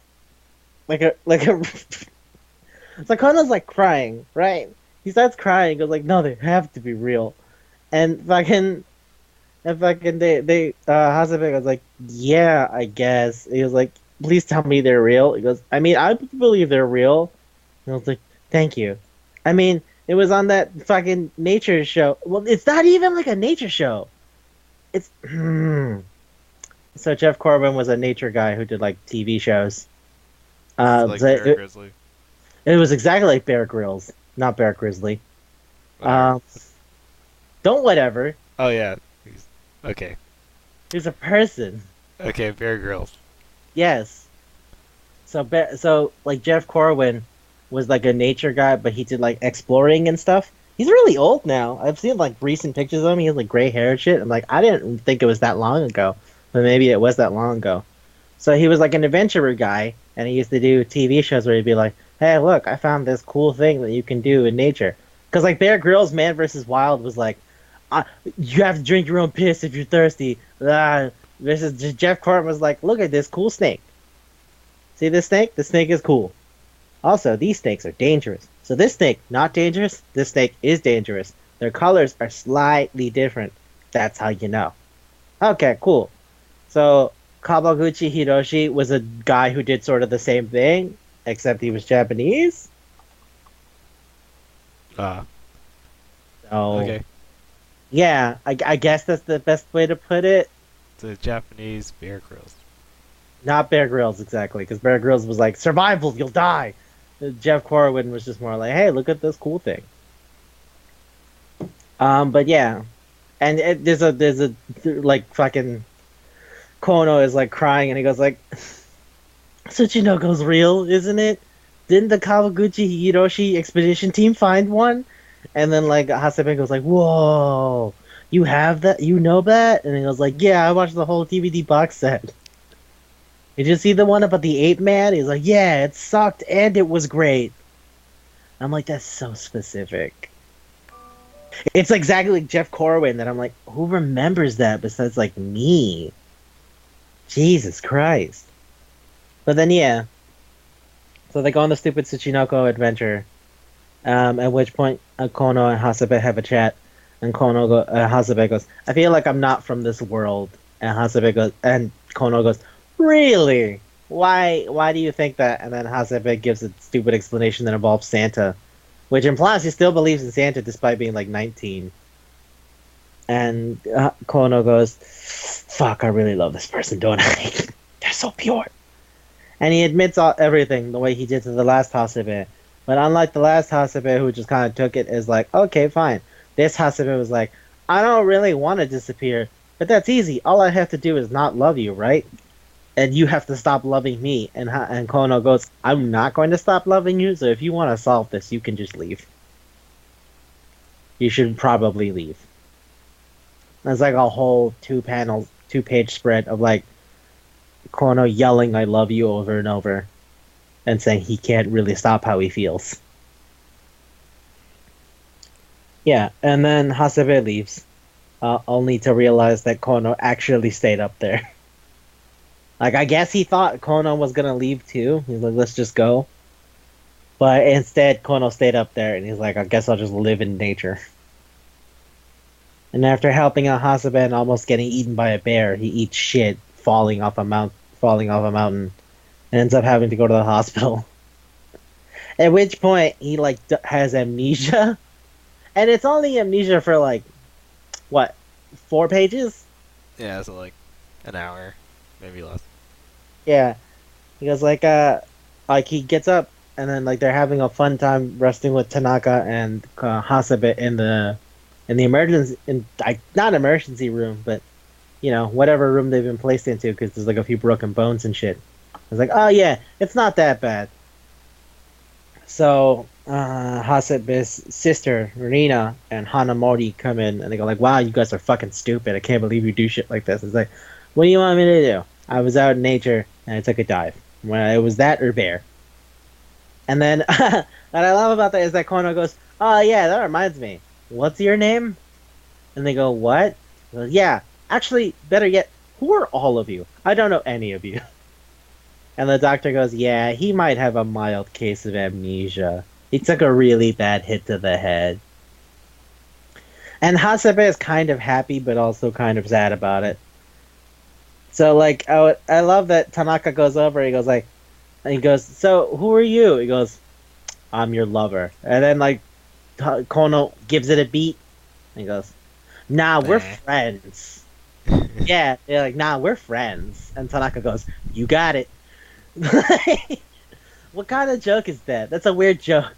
like a so Kono's like crying, right? He starts crying, goes like, no, they have to be real, and fucking they Hasebe goes like, yeah, I guess. He was like, please tell me they're real. He goes, I mean, I believe they're real. And I was like, thank you. I mean, it was on that fucking nature show. Well, it's not even like a nature show. It's so Jeff Corbin was a nature guy who did like TV shows. Like So Bear Grizzly. it was exactly like Bear Grylls, not Bear Grizzly. Whatever. Don't whatever. Oh yeah. Okay. He's a person. Okay, Bear Grylls. Yes. So like Jeff Corwin was like a nature guy, but he did like exploring and stuff. He's really old now. I've seen like recent pictures of him. He has like gray hair and shit. I'm like, I didn't think it was that long ago, but maybe it was that long ago. So he was like an adventurer guy, and he used to do TV shows where he'd be like, "Hey, look, I found this cool thing that you can do in nature." Because like Bear Grylls' Man vs. Wild was like, "You have to drink your own piss if you're thirsty." Versus Jeff Corwin was like, "Look at this cool snake. See this snake? The snake is cool. Also, these snakes are dangerous. So this snake, not dangerous. This snake is dangerous. Their colors are slightly different. That's how you know." Okay, cool. So Kawaguchi Hiroshi was a guy who did sort of the same thing, except he was Japanese. Ah, So okay. yeah, I guess that's the best way to put it. The Japanese Bear Grylls. Not Bear Grylls exactly, because Bear Grylls was like survival, you'll die. Jeff Corwin was just more like, hey, look at this cool thing. But yeah, and there's a like fucking Kono is like crying, and he goes like, Tsuchinoko's real, isn't it? Didn't the Kawaguchi Hiroshi expedition team find one? And then like Hasebe goes like, whoa, you have that? You know that? And he goes like, yeah, I watched the whole DVD box set. Did you see the one about the ape man? He's like, yeah, it sucked and it was great. I'm like, that's so specific. It's exactly like Jeff Corwin that I'm like, who remembers that besides like me? Jesus Christ. But then yeah, so they go on the stupid Tsuchinoko adventure. At which point Kono and Hasebe have a chat, and Hasebe goes, "I feel like I'm not from this world." And Hasebe goes, and Kono goes, "Really? Why? Why do you think that?" And then Hasebe gives a stupid explanation that involves Santa, which implies he still believes in Santa despite being like 19. And Kono goes, "Fuck, I really love this person, don't I? They're so pure." And he admits everything the way he did to the last Hasebe. But unlike the last Hasebe, who just kind of took it as like, okay, fine. This Hasebe was like, I don't really want to disappear, but that's easy. All I have to do is not love you, right? And you have to stop loving me. And Kono goes, I'm not going to stop loving you, so if you want to solve this, you can just leave. You should probably leave. There's like a whole 2-page spread of like Kono yelling I love you over and over and saying he can't really stop how he feels. Yeah, and then Hasebe leaves, only to realize that Kono actually stayed up there. Like, I guess he thought Kono was gonna leave too. He's like, let's just go. But instead, Kono stayed up there, and he's like, I guess I'll just live in nature. And after helping out Hasebe and almost getting eaten by a bear, he eats shit falling off a mountain, and ends up having to go to the hospital. At which point, he like has amnesia, and it's only amnesia for like what, 4 pages? Yeah, so like an hour, maybe less. Yeah, he goes like he gets up, and then like they're having a fun time resting with Tanaka and Hasebe in the emergency not emergency room, but you know, whatever room they've been placed into, because there's like a few broken bones and shit. I was like, oh yeah, it's not that bad. So Hasebe's sister Rina and Hanamori come in, and they go like, wow, you guys are fucking stupid. I can't believe you do shit like this. It's like, what do you want me to do? I was out in nature and I took a dive. Well, it was that or bear. And then what I love about that is that Kono goes, oh yeah, that reminds me. What's your name? And they go, what? He goes, yeah, actually, better yet, who are all of you? I don't know any of you. And the doctor goes, yeah, he might have a mild case of amnesia. He took a really bad hit to the head. And Hasebe is kind of happy, but also kind of sad about it. So, like, I love that Tanaka goes over, he goes, like, and he goes, so, who are you? He goes, I'm your lover. And then, like, Kono gives it a beat. And he goes, nah, we're friends. Yeah, they're like, nah, we're friends. And Tanaka goes, you got it. What kind of joke is that? That's a weird joke.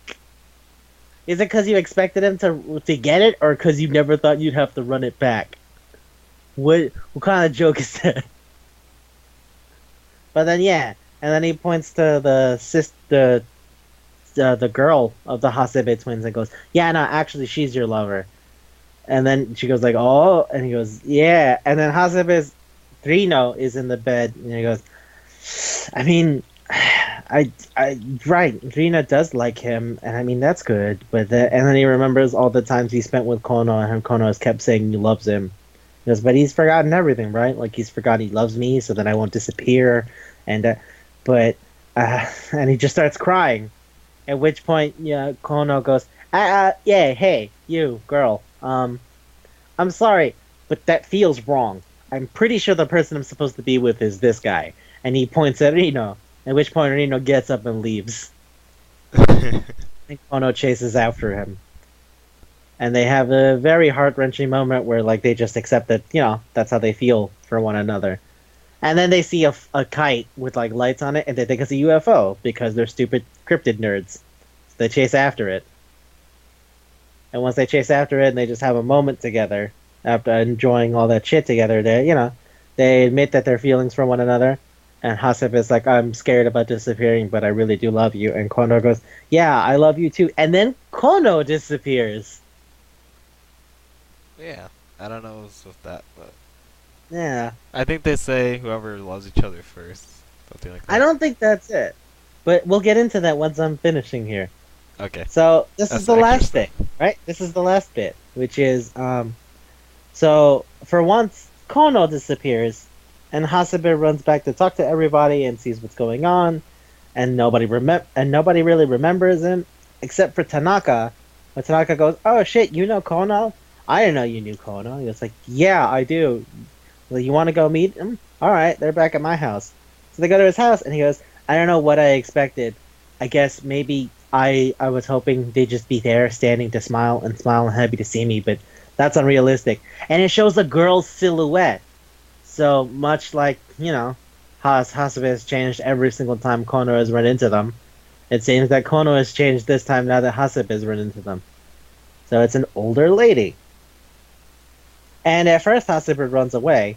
Is it because you expected him to get it, or because you never thought you'd have to run it back? what kind of joke is that? But then yeah, and then he points to the girl of the Hasebe twins and goes, "Yeah, no, actually, she's your lover." And then she goes like, "Oh," and he goes, "Yeah." And then Hasebe's Rino is in the bed, and he goes, "I mean, right, Rina does like him, and I mean that's good." And then he remembers all the times he spent with Kono, and Kono has kept saying he loves him. He goes, "But he's forgotten everything, right? Like he's forgot he loves me, so then I won't disappear." And but and he just starts crying. At which point, yeah, Kono goes, yeah, hey, you girl, I'm sorry, but that feels wrong. I'm pretty sure the person I'm supposed to be with is this guy." And he points at Reno, at which point Reno gets up and leaves. And Kono chases after him. And they have a very heart-wrenching moment where, like, they just accept that, that's how they feel for one another. And then they see a kite with, like, lights on it, and they think it's a UFO, because they're stupid cryptid nerds. So they chase after it. And once they chase after it and they just have a moment together, after enjoying all that shit together, they admit that their feelings for one another. And Hasep is like, "I'm scared about disappearing, but I really do love you." And Kono goes, "Yeah, I love you too." And then Kono disappears. Yeah, I don't know what's with that, but Yeah. I think they say whoever loves each other first, something like that. I don't think that's it. But we'll get into that once I'm finishing here. Okay. So this That's is the the last extra bit, right? This is the last bit, which is so for once Kono disappears, and Hasebe runs back to talk to everybody and sees what's going on, and nobody really remembers him except for Tanaka. But Tanaka goes, "Oh shit, you know Kono? I didn't know you knew Kono." He goes like, "Yeah, I do. Well, you want to go meet him? All right, they're back at my house." So they go to his house, and he goes, "I don't know what I expected. I guess maybe I was hoping they'd just be there, standing to smile and happy to see me, but that's unrealistic." And it shows a girl's silhouette. So much like, Hasebe has changed every single time Kono has run into them. It seems that Kono has changed this time now that Hasebe has run into them. So it's an older lady. And at first Hasebe runs away,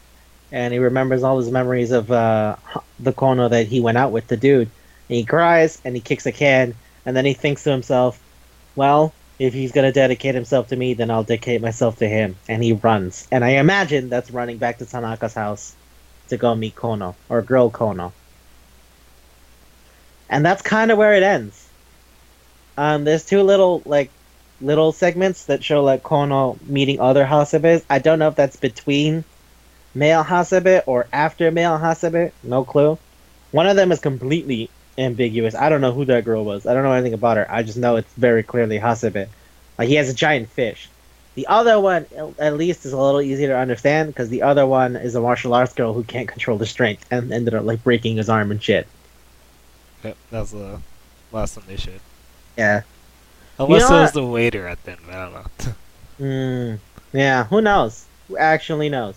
and he remembers all his memories of the Kono that he went out with, the dude. And he cries, and he kicks a can, and then he thinks to himself, well, if he's going to dedicate himself to me, then I'll dedicate myself to him. And he runs. And I imagine that's running back to Tanaka's house to go meet Kono, or girl Kono. And that's kind of where it ends. There's two little segments that show like Kono meeting other Hasebes. I don't know if that's between male Hasebe or after male Hasebe. No clue. One of them is completely ambiguous. I don't know who that girl was. I don't know anything about her. I just know it's very clearly Hasebe. Like, he has a giant fish. The other one, at least, is a little easier to understand, because the other one is a martial arts girl who can't control the strength and ended up, like, breaking his arm and shit. Yep, that's the last one they showed. Yeah. Unless it was the waiter at the end, I don't know. Yeah, who knows? Who actually knows?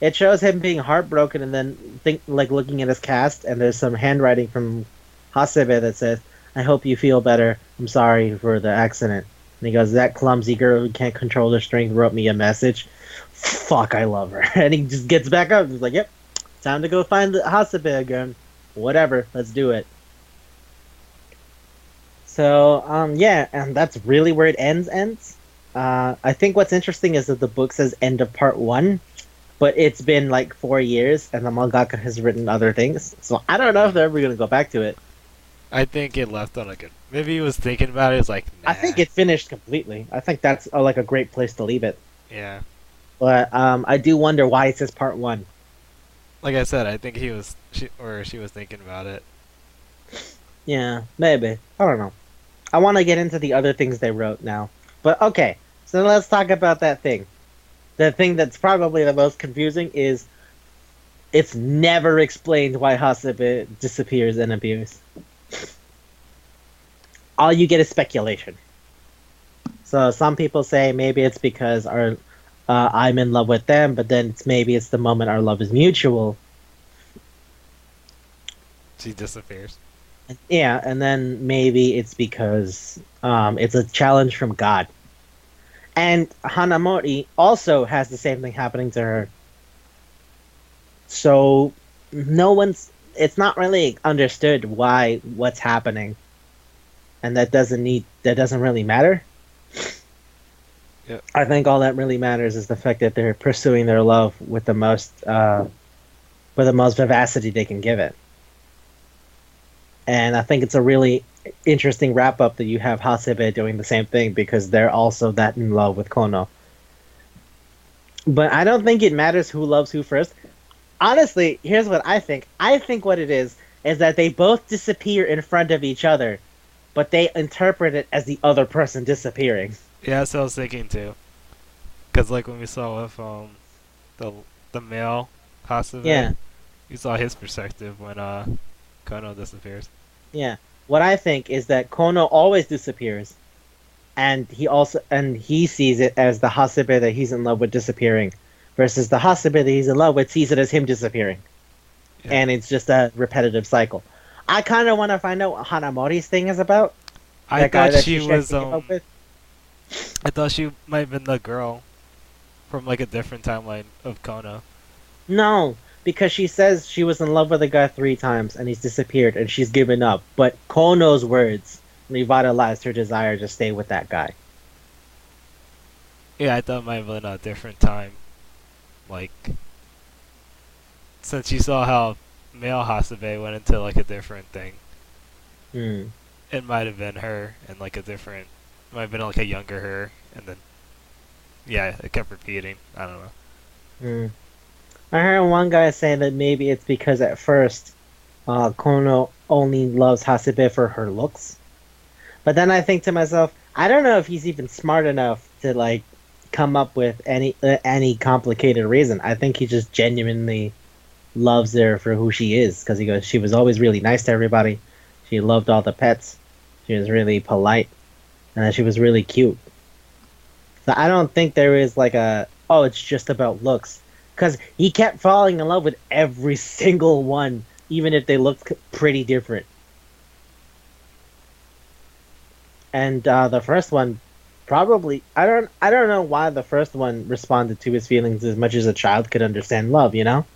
It shows him being heartbroken and then looking at his cast, and there's some handwriting from Hasebe that says, "I hope you feel better. I'm sorry for the accident." And he goes, "That clumsy girl who can't control her strength wrote me a message. Fuck, I love her." And he just gets back up. He's like, "Yep, time to go find the Hasebe again. Whatever, let's do it." So, yeah, and that's really where it ends. I think what's interesting is that the book says end of part 1, but it's been like 4 years, and the mangaka has written other things. So I don't know if they're ever going to go back to it. I think it left on a good... Maybe he was thinking about it, it's like, nah. I think it finished completely. I think that's like a great place to leave it. Yeah. But I do wonder why it says part 1. Like I said, I think she was thinking about it. Yeah, maybe. I don't know. I want to get into the other things they wrote now. But okay, so let's talk about that thing. The thing that's probably the most confusing is it's never explained why Hasebe disappears and appears. All you get is speculation. So some people say maybe it's because I'm in love with them, but then maybe it's the moment our love is mutual. She disappears. Yeah, and then maybe it's because it's a challenge from God. And Hanamori also has the same thing happening to her. So no one's it's not really understood why what's happening, and that doesn't really matter. Yeah. I think all that really matters is the fact that they're pursuing their love with the most vivacity they can give it. And I think it's a really interesting wrap up that you have Hasebe doing the same thing because they're also that in love with Kono. But I don't think it matters who loves who first. Honestly, here's what I think. I think what it is that they both disappear in front of each other, but they interpret it as the other person disappearing. Yeah, that's what I was thinking too. Cause like when we saw with the the male Yeah, Hasebe, we saw his perspective when Kono disappears. yeah. What I think is that Kono always disappears, and he sees it as the Hasebe that he's in love with disappearing, versus the Hasebe that he's in love with sees it as him disappearing, Yeah. and it's just a repetitive cycle. I kind of want to find out what Hanamori's thing is about. I That guy thought that she she's trying was to keep up with. I thought she might have been the girl from like a different timeline of Kono. No, because she says she was in love with a guy 3 times and he's disappeared and she's given up. But Kono's words revitalized her desire to stay with that guy. Yeah, I thought it might have been a different time. Like since you saw how male Hasebe went into like a different thing, Hmm. it might have been her and like a different, might have been like a younger her, and then yeah, it kept repeating. I don't know. Hmm. I heard one guy say that maybe it's because at first, Kono only loves Hasebe for her looks. But then I think to myself, I don't know if he's even smart enough to like come up with any complicated reason. I think he just genuinely loves her for who she is because he goes, she was always really nice to everybody. She loved all the pets. She was really polite, and then she was really cute. So I don't think there is like a oh, it's just about looks because he kept falling in love with every single one, even if they looked pretty different. And the first one probably I don't know why the first one responded to his feelings as much as a child could understand love. You know?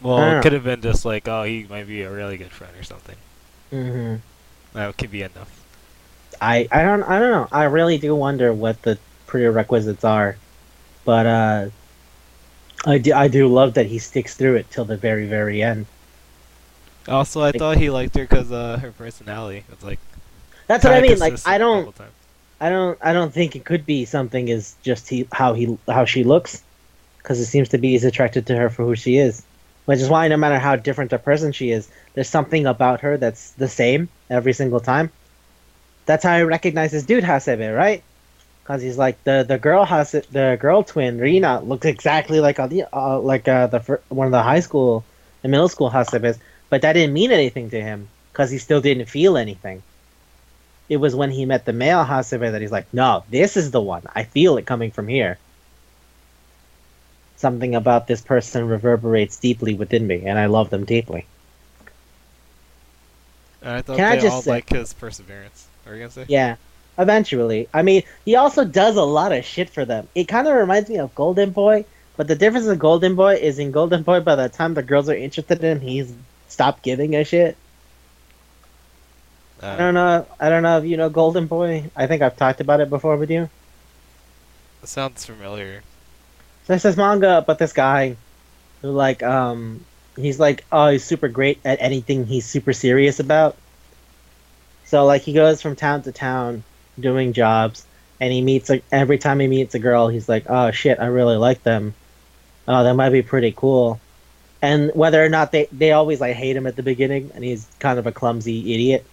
I Well, it don't could have been just like, oh, he might be a really good friend or something. know. That could be enough. I don't know. I really do wonder what the prerequisites are, but I do love that he sticks through it till the very end. Also, I Like, thought he liked her because her personality was like that's what kind I of mean. Like consistent the whole time. I don't think it could be something as just how she looks, because it seems to be he's attracted to her for who she is, which is why no matter how different a person she is, there's something about her that's the same every single time. That's how I recognize this dude Hasebe, right? Because he's like the girl twin Rina looks exactly like one of the high school and middle school Hasebes, but that didn't mean anything to him because he still didn't feel anything. It was when he met the male Hasebe that he's like, no, this is the one. I feel it coming from here. Something about this person reverberates deeply within me, and I love them deeply. And I thought Can I they just all say, like his perseverance. What were you gonna say? yeah, eventually. I mean, he also does a lot of shit for them. It kind of reminds me of Golden Boy, but the difference in Golden Boy is in Golden Boy, by the time the girls are interested in him, he's stopped giving a shit. I Uh, don't know. I don't know if you know Golden Boy. I think I've talked about it before with you. it sounds familiar. So there's this manga about this guy who he's like, oh, he's super great at anything he's super serious about. So like he goes from town to town doing jobs, and every time he meets a girl, he's like, oh shit, I really like them. Oh, that might be pretty cool. And whether or not they always like hate him at the beginning, and he's kind of a clumsy idiot,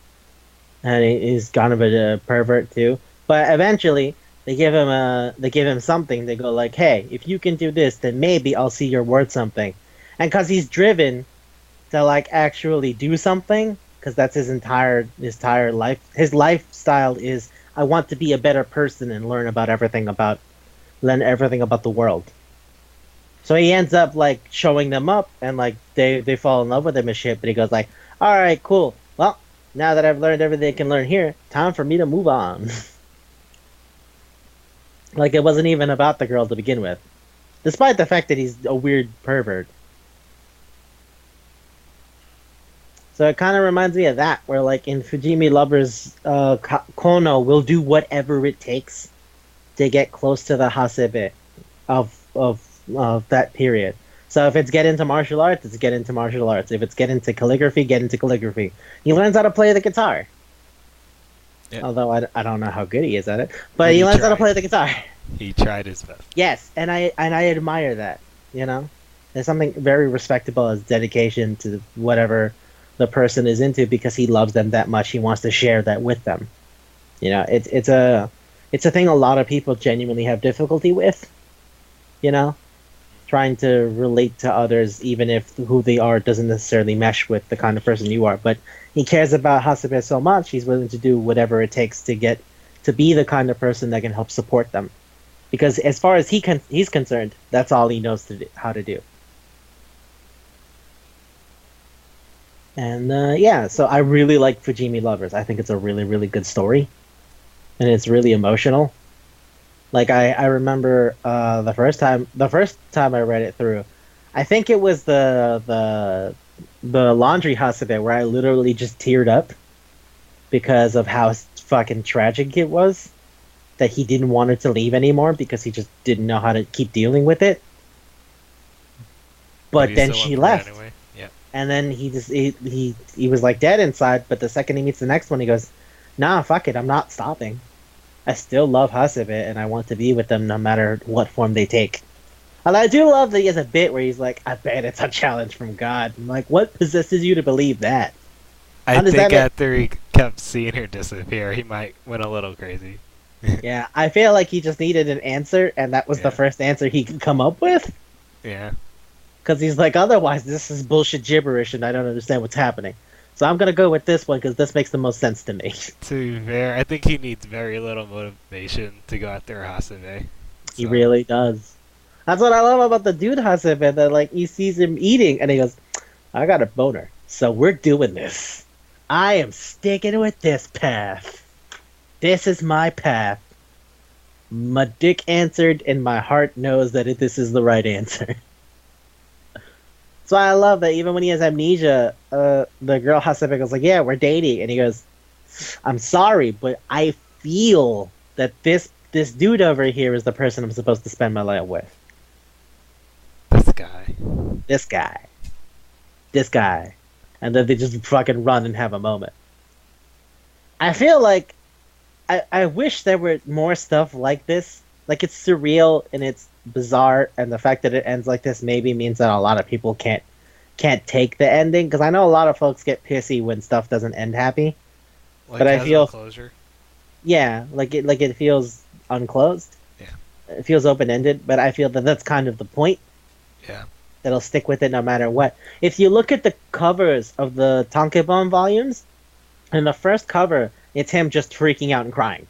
and he's kind of a pervert too. But eventually, they give him something. They go like, hey, if you can do this, then maybe I'll see you're worth something. And because he's driven to like actually do something, because that's his entire life. His lifestyle is I want to be a better person and learn everything about the world. So he ends up like showing them up, and like they fall in love with him and shit. But he goes like, all right, cool. Well, now that I've learned everything I can learn here, time for me to move on. Like it wasn't even about the girl to begin with. despite the fact that he's a weird pervert. So it kind of reminds me of that, where like in Fujimi Lovers, Kono will do whatever it takes to get close to the Hasebe of that period. So if it's get into martial arts, it's get into martial arts. If it's get into calligraphy, get into calligraphy. He learns how to play the guitar. Yeah. Although I don't know how good he is at it, but But he he learns how to tried. play the guitar. He tried his best. Yes, and I admire that. You know, there's something very respectable as dedication to whatever the person is into because he loves them that much. He wants to share that with them. You know, it's a thing a lot of people genuinely have difficulty with. You know, trying to relate to others, even if who they are doesn't necessarily mesh with the kind of person you are. But he cares about Hasebe so much, he's willing to do whatever it takes to get to be the kind of person that can help support them. Because as far as he's concerned, that's all he knows how to do. And yeah, so I really like Fujimi Lovers. I think it's a really, really good story, and it's really emotional. Like I remember the first time I read it through, I think it was the laundry Hasebe where I literally just teared up because of how fucking tragic it was that he didn't want her to leave anymore because he just didn't know how to keep dealing with it. But he then still she went for it left, anyway. Yeah. and then he was like dead inside. But the second he meets the next one, he goes, "Nah, fuck it, I'm not stopping. I still love Hasebe, and I want to be with them no matter what form they take." And I do love that he has a bit where he's like, "I bet it's a challenge from God." I'm like, what possesses you to believe that? I How does think that make... after he kept seeing her disappear, he might went a little crazy. Yeah, I feel like he just needed an answer, and that was the Yeah. first answer he could come up with. Yeah. Because he's like, otherwise, this is bullshit gibberish, and I don't understand what's happening. So I'm gonna go with this one because this makes the most sense to me. To be fair, I think he needs very little motivation to go after Hasebe. He So, really does. That's what I love about the dude Hasebe. That like he sees him eating, and he goes, "I got a boner, so we're doing this. I am sticking with this path. This is my path. My dick answered, and my heart knows that this is the right answer." So I love that even when he has amnesia, the girl Hasebe goes like, "Yeah, we're dating," and he goes, "I'm sorry, but I feel that this dude over here is the person I'm supposed to spend my life with. this guy. This guy, this guy," and then they just fucking run and have a moment. I feel like I wish there were more stuff like this. Like it's surreal and it's bizarre, and the fact that it ends like this maybe means that a lot of people can't take the ending. Because I know a lot of folks get pissy when stuff doesn't end happy. Like, But I has no feel... closure. Yeah, like it feels unclosed. Yeah. It feels open ended, but I feel that that's kind of the point. Yeah. That'll stick with it no matter what. If you look at the covers of the Tankebon volumes, in the first cover, it's him just freaking out and crying.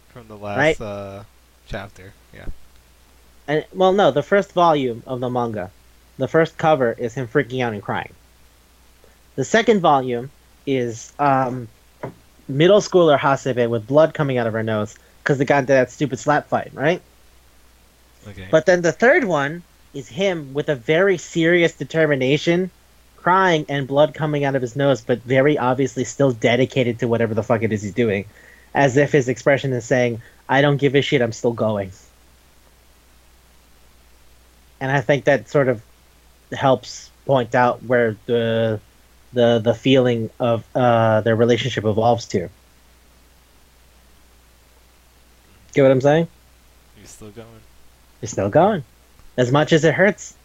From the Right. last chapter. Yeah. And well, no, the first volume of the manga, the first cover is him freaking out and crying. The second volume is middle schooler Hasebe with blood coming out of her nose because they got into that stupid slap fight, right? Okay. But then the third one is him with a very serious determination, crying and blood coming out of his nose, but very obviously still dedicated to whatever the fuck it is he's doing. As if his expression is saying, "I don't give a shit, I'm still going." And I think that sort of helps point out where the feeling of their relationship evolves to. Get what I'm saying? He's still going. He's still going. As much as it hurts,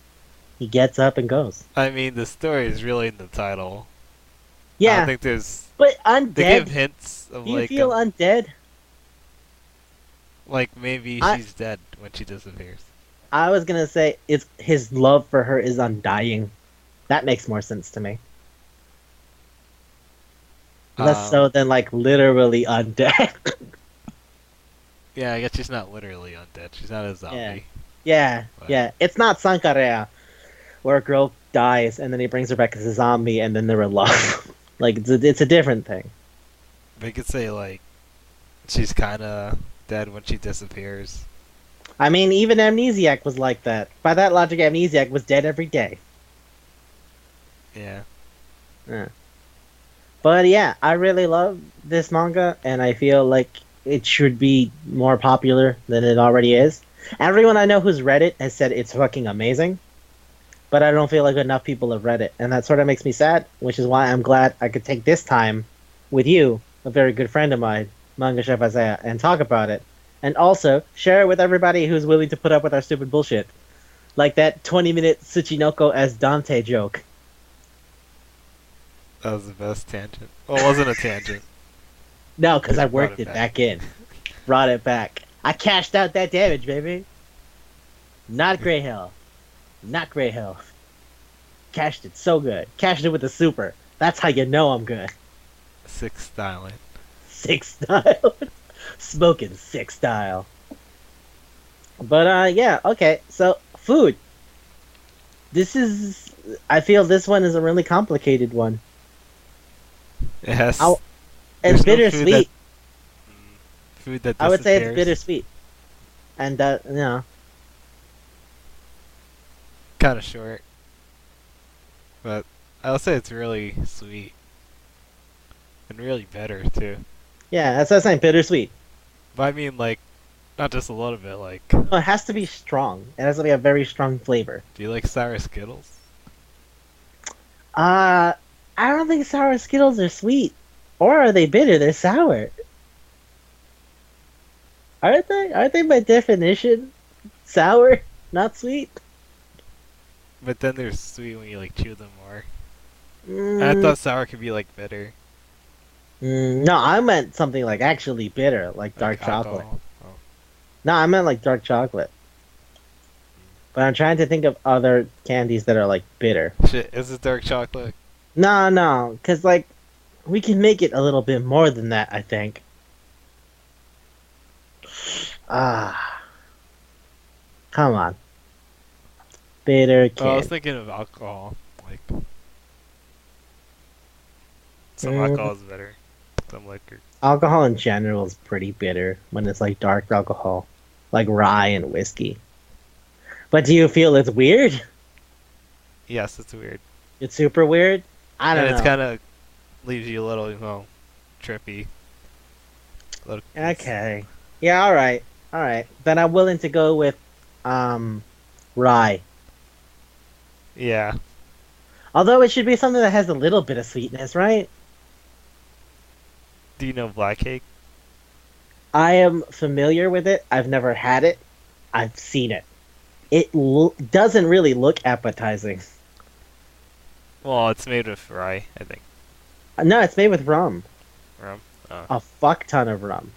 he gets up and goes. I mean, the story is really in the title. I Yeah, don't think there's. but They give undead. hints of Do you like, feel undead? like maybe I- she's dead when she disappears. I was gonna say it's his love for her is undying. That makes more sense to me. Less so than like literally undead. Yeah, I guess she's not literally undead. She's not a zombie. Yeah, But- yeah. It's not Sankarea, where a girl dies and then he brings her back as a zombie and then they're in love. Like it's a different thing. They could say like she's kind of dead when she disappears. I mean, even Amnesiac was like that. By that logic, Amnesiac was dead every day. Yeah. Yeah. But yeah, I really love this manga, and I feel like it should be more popular than it already is. Everyone I know who's read it has said it's fucking amazing, but I don't feel like enough people have read it, and that sort of makes me sad, which is why I'm glad I could take this time with you, a very good friend of mine, Manga Chef Isaiah, and talk about it. And also share it with everybody who's willing to put up with our stupid bullshit. Like that 20-minute Tsuchinoko as Dante joke. That was the best tangent. Well, it wasn't a tangent. No, because I Just brought worked it back in. Brought it back. I cashed out that damage, baby. Not Grey Hill. Not Grey Hill. Cashed it so good. Cashed it with a super. That's how you know I'm good. Six styling. Six style. Smoking six style. But yeah, okay. So food. This is. I feel this one is a really complicated one. It has. It's There's no bittersweet. Food that I would say it's disappears. bittersweet. And you know, Kind of short, but I'll say it's really sweet and really bitter too. yeah, that's what I'm saying. Bittersweet. But I mean, like, not just a little bit. Like, No, it has to be strong. It has to be a very strong flavor. do you like sour Skittles? I don't think sour Skittles are sweet. Or are they bitter? They're sour. Aren't they? Aren't they by definition sour, not sweet? But then they're sweet when you like chew them more. I Mm, thought sour could be like bitter, no, I meant something like actually bitter, like dark like chocolate. alcohol. Oh. No, I meant like dark chocolate. But I'm trying to think of other candies that are like bitter. Shit, is it dark chocolate? No, because like we can make it a little bit more than that, I think. Ah, come on. Bitter Oh, I was candy. thinking of alcohol. Like, some Mm, alcohol is better. Some liquor. alcohol in general is pretty bitter when it's like dark alcohol, like rye and whiskey. But do you feel it's weird? Yes, it's weird. It's super weird? I don't And it's know. kind of leaves you a little, trippy. Little Okay. Yeah, alright. Alright. Then I'm willing to go with rye. Yeah. Although it should be something that has a little bit of sweetness, right? Do you know black cake? I am familiar with it. I've never had it. I've seen it. It doesn't really look appetizing. Well, it's made with rye, I think. No, it's made with rum. Rum. Oh. A fuck ton of rum.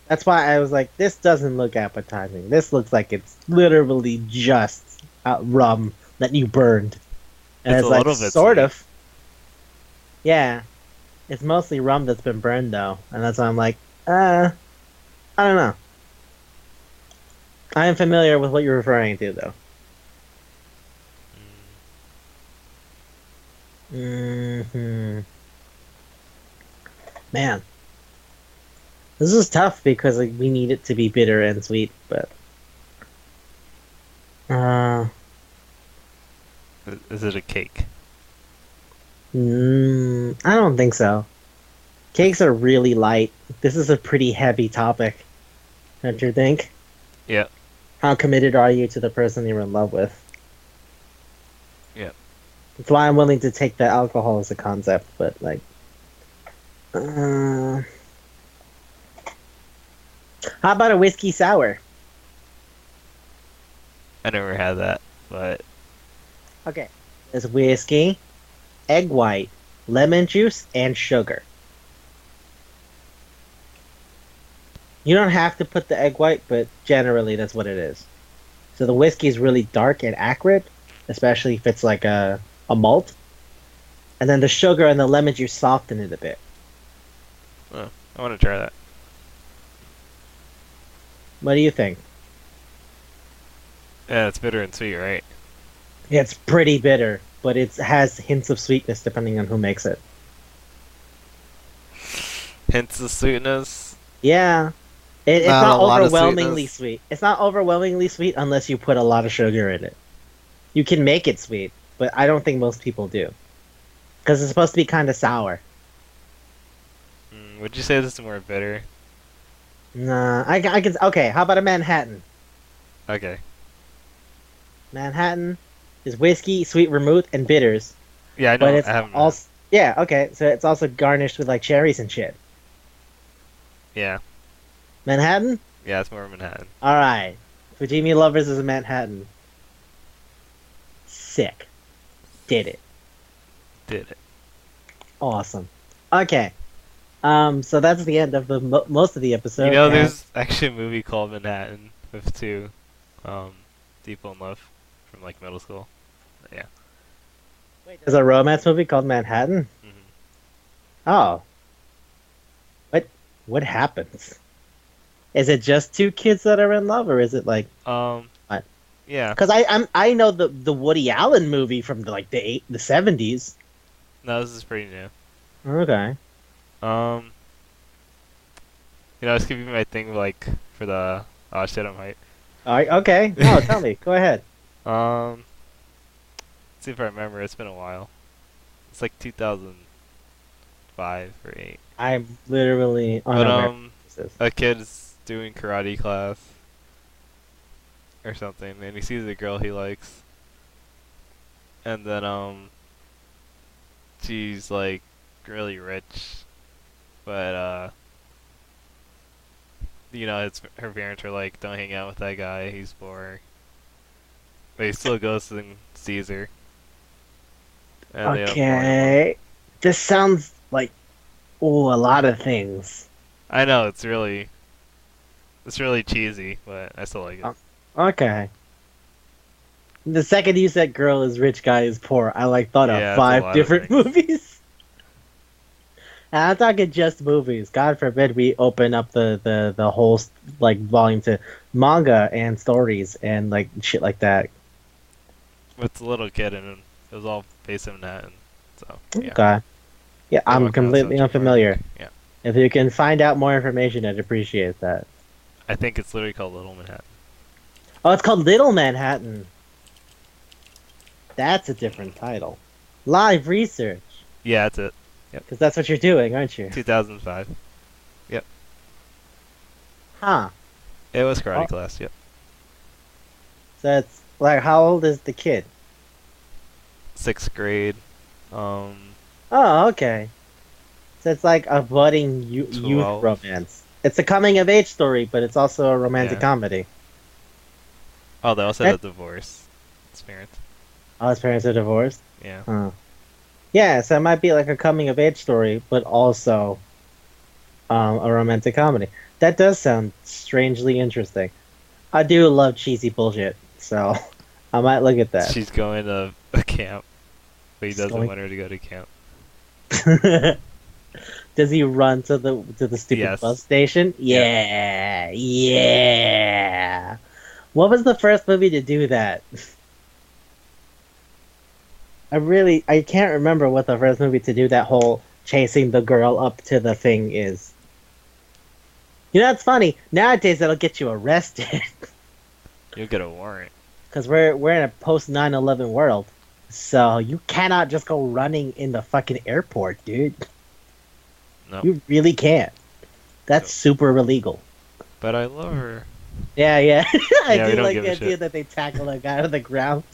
That's why I was like, this doesn't look appetizing. This looks like it's literally just rum that you burned. And It's it's a like, little bit sort sweet. of. Yeah. It's mostly rum that's been burned, though. And that's why I'm like, I don't know. I am familiar with what you're referring to, though. Hmm. Man. This is tough because like, we need it to be bitter and sweet, but... Is it a cake? I don't think so. Cakes are really light. This is a pretty heavy topic. Don't you think? Yeah. How committed are you to the person you're in love with? Yeah. That's why I'm willing to take the alcohol as a concept, but like... how about a whiskey sour? I never had that, but Okay. There's whiskey, egg white, lemon juice, and sugar. You don't have to put the egg white, but generally that's what it is. So the whiskey is really dark and acrid, especially if it's like a malt. And then the sugar and the lemon juice soften it a bit. I want to try that. What do you think? Yeah, it's bitter and sweet, right? It's pretty bitter, but it has hints of sweetness depending on who makes it. Hints of sweetness. Yeah. It's Not a not lot of overwhelmingly sweetness. sweet. It's not overwhelmingly sweet unless you put a lot of sugar in it. You can make it sweet, but I don't think most people do because it's supposed to be kind of sour. Would you say this is more bitter? Nah, I can. Okay, how about a Manhattan? Okay. Manhattan is whiskey, sweet vermouth, and bitters, Yeah, I but know. it's I haven't. also yeah. Okay, so it's also garnished with like cherries and shit. Yeah. Manhattan. Yeah, it's more Manhattan. All right, Fujimi lovers is a Manhattan. Sick. Did it. Did it. Awesome. Okay. So that's the end of the most of the episode. You know, and- there's actually a movie called Manhattan with two people in love from like middle school. Yeah. Wait, there's a romance movie called Manhattan. hmm Oh, what happens? Is it just two kids that are in love, or is it like? Um. What? Yeah. Because I know the Woody Allen movie from the 70s. No, this is pretty new. Okay. Um. You know, this could be my thing like for the oh shit I'm hype. All right. Okay. No, tell me. Go ahead. Um. Let's see if I remember. It's been a while. It's like 2005 or 8. I'm literally But unaware. a kid's doing karate class or something, and he sees a girl he likes, and then she's like really rich, but you know, her parents are like, don't hang out with that guy, he's boring. But he still goes and sees her. And they don't fall in love. Okay. This sounds like a lot of things. I know it's really cheesy, but I still like it. Okay. The second you said girl is rich, guy is poor, I like thought Yeah, of it's a 5 lot of different things. movies. And I'm talking just movies. God forbid we open up the whole like volume to manga and stories and like shit like that. With the little kid and it was all based in Manhattan. So yeah. Okay. Yeah, They're I'm working on completely Central Park. unfamiliar. Yeah. If you can find out more information, I'd appreciate that. I think it's literally called Little Manhattan. Oh, it's called Little Manhattan. That's a different title. Live research. Yeah, that's it. Because that's what you're doing, aren't you? 2005. Huh. It was karate Oh. class. Yep. So it's like, how old is the kid? 6th grade. Oh, okay. So it's like a budding youth 12. romance. It's a coming of age story, but it's also a romantic Yeah. comedy. Oh, they also had a divorce. His parents. Oh, his parents are divorced? Yeah. Huh. Yeah, so it might be like a coming of age story, but also a romantic comedy. That does sound strangely interesting. I do love cheesy bullshit, so I might look at that. She's going to a camp, but he She's doesn't going- want her to go to camp. Does he run to the stupid Yes. bus station? Yeah, yeah. What was the first movie to do that? I can't remember what the first movie to do that whole chasing the girl up to the thing is. You know, it's funny. Nowadays, that'll get you arrested. You'll get a warrant. Because we're in a post 9/11 world. So you cannot just go running in the fucking airport, dude. No. You really can't. That's No. super illegal. But I love her. Yeah, yeah. I Yeah, we do don't like give the a idea shit. that they tackle a guy to the ground.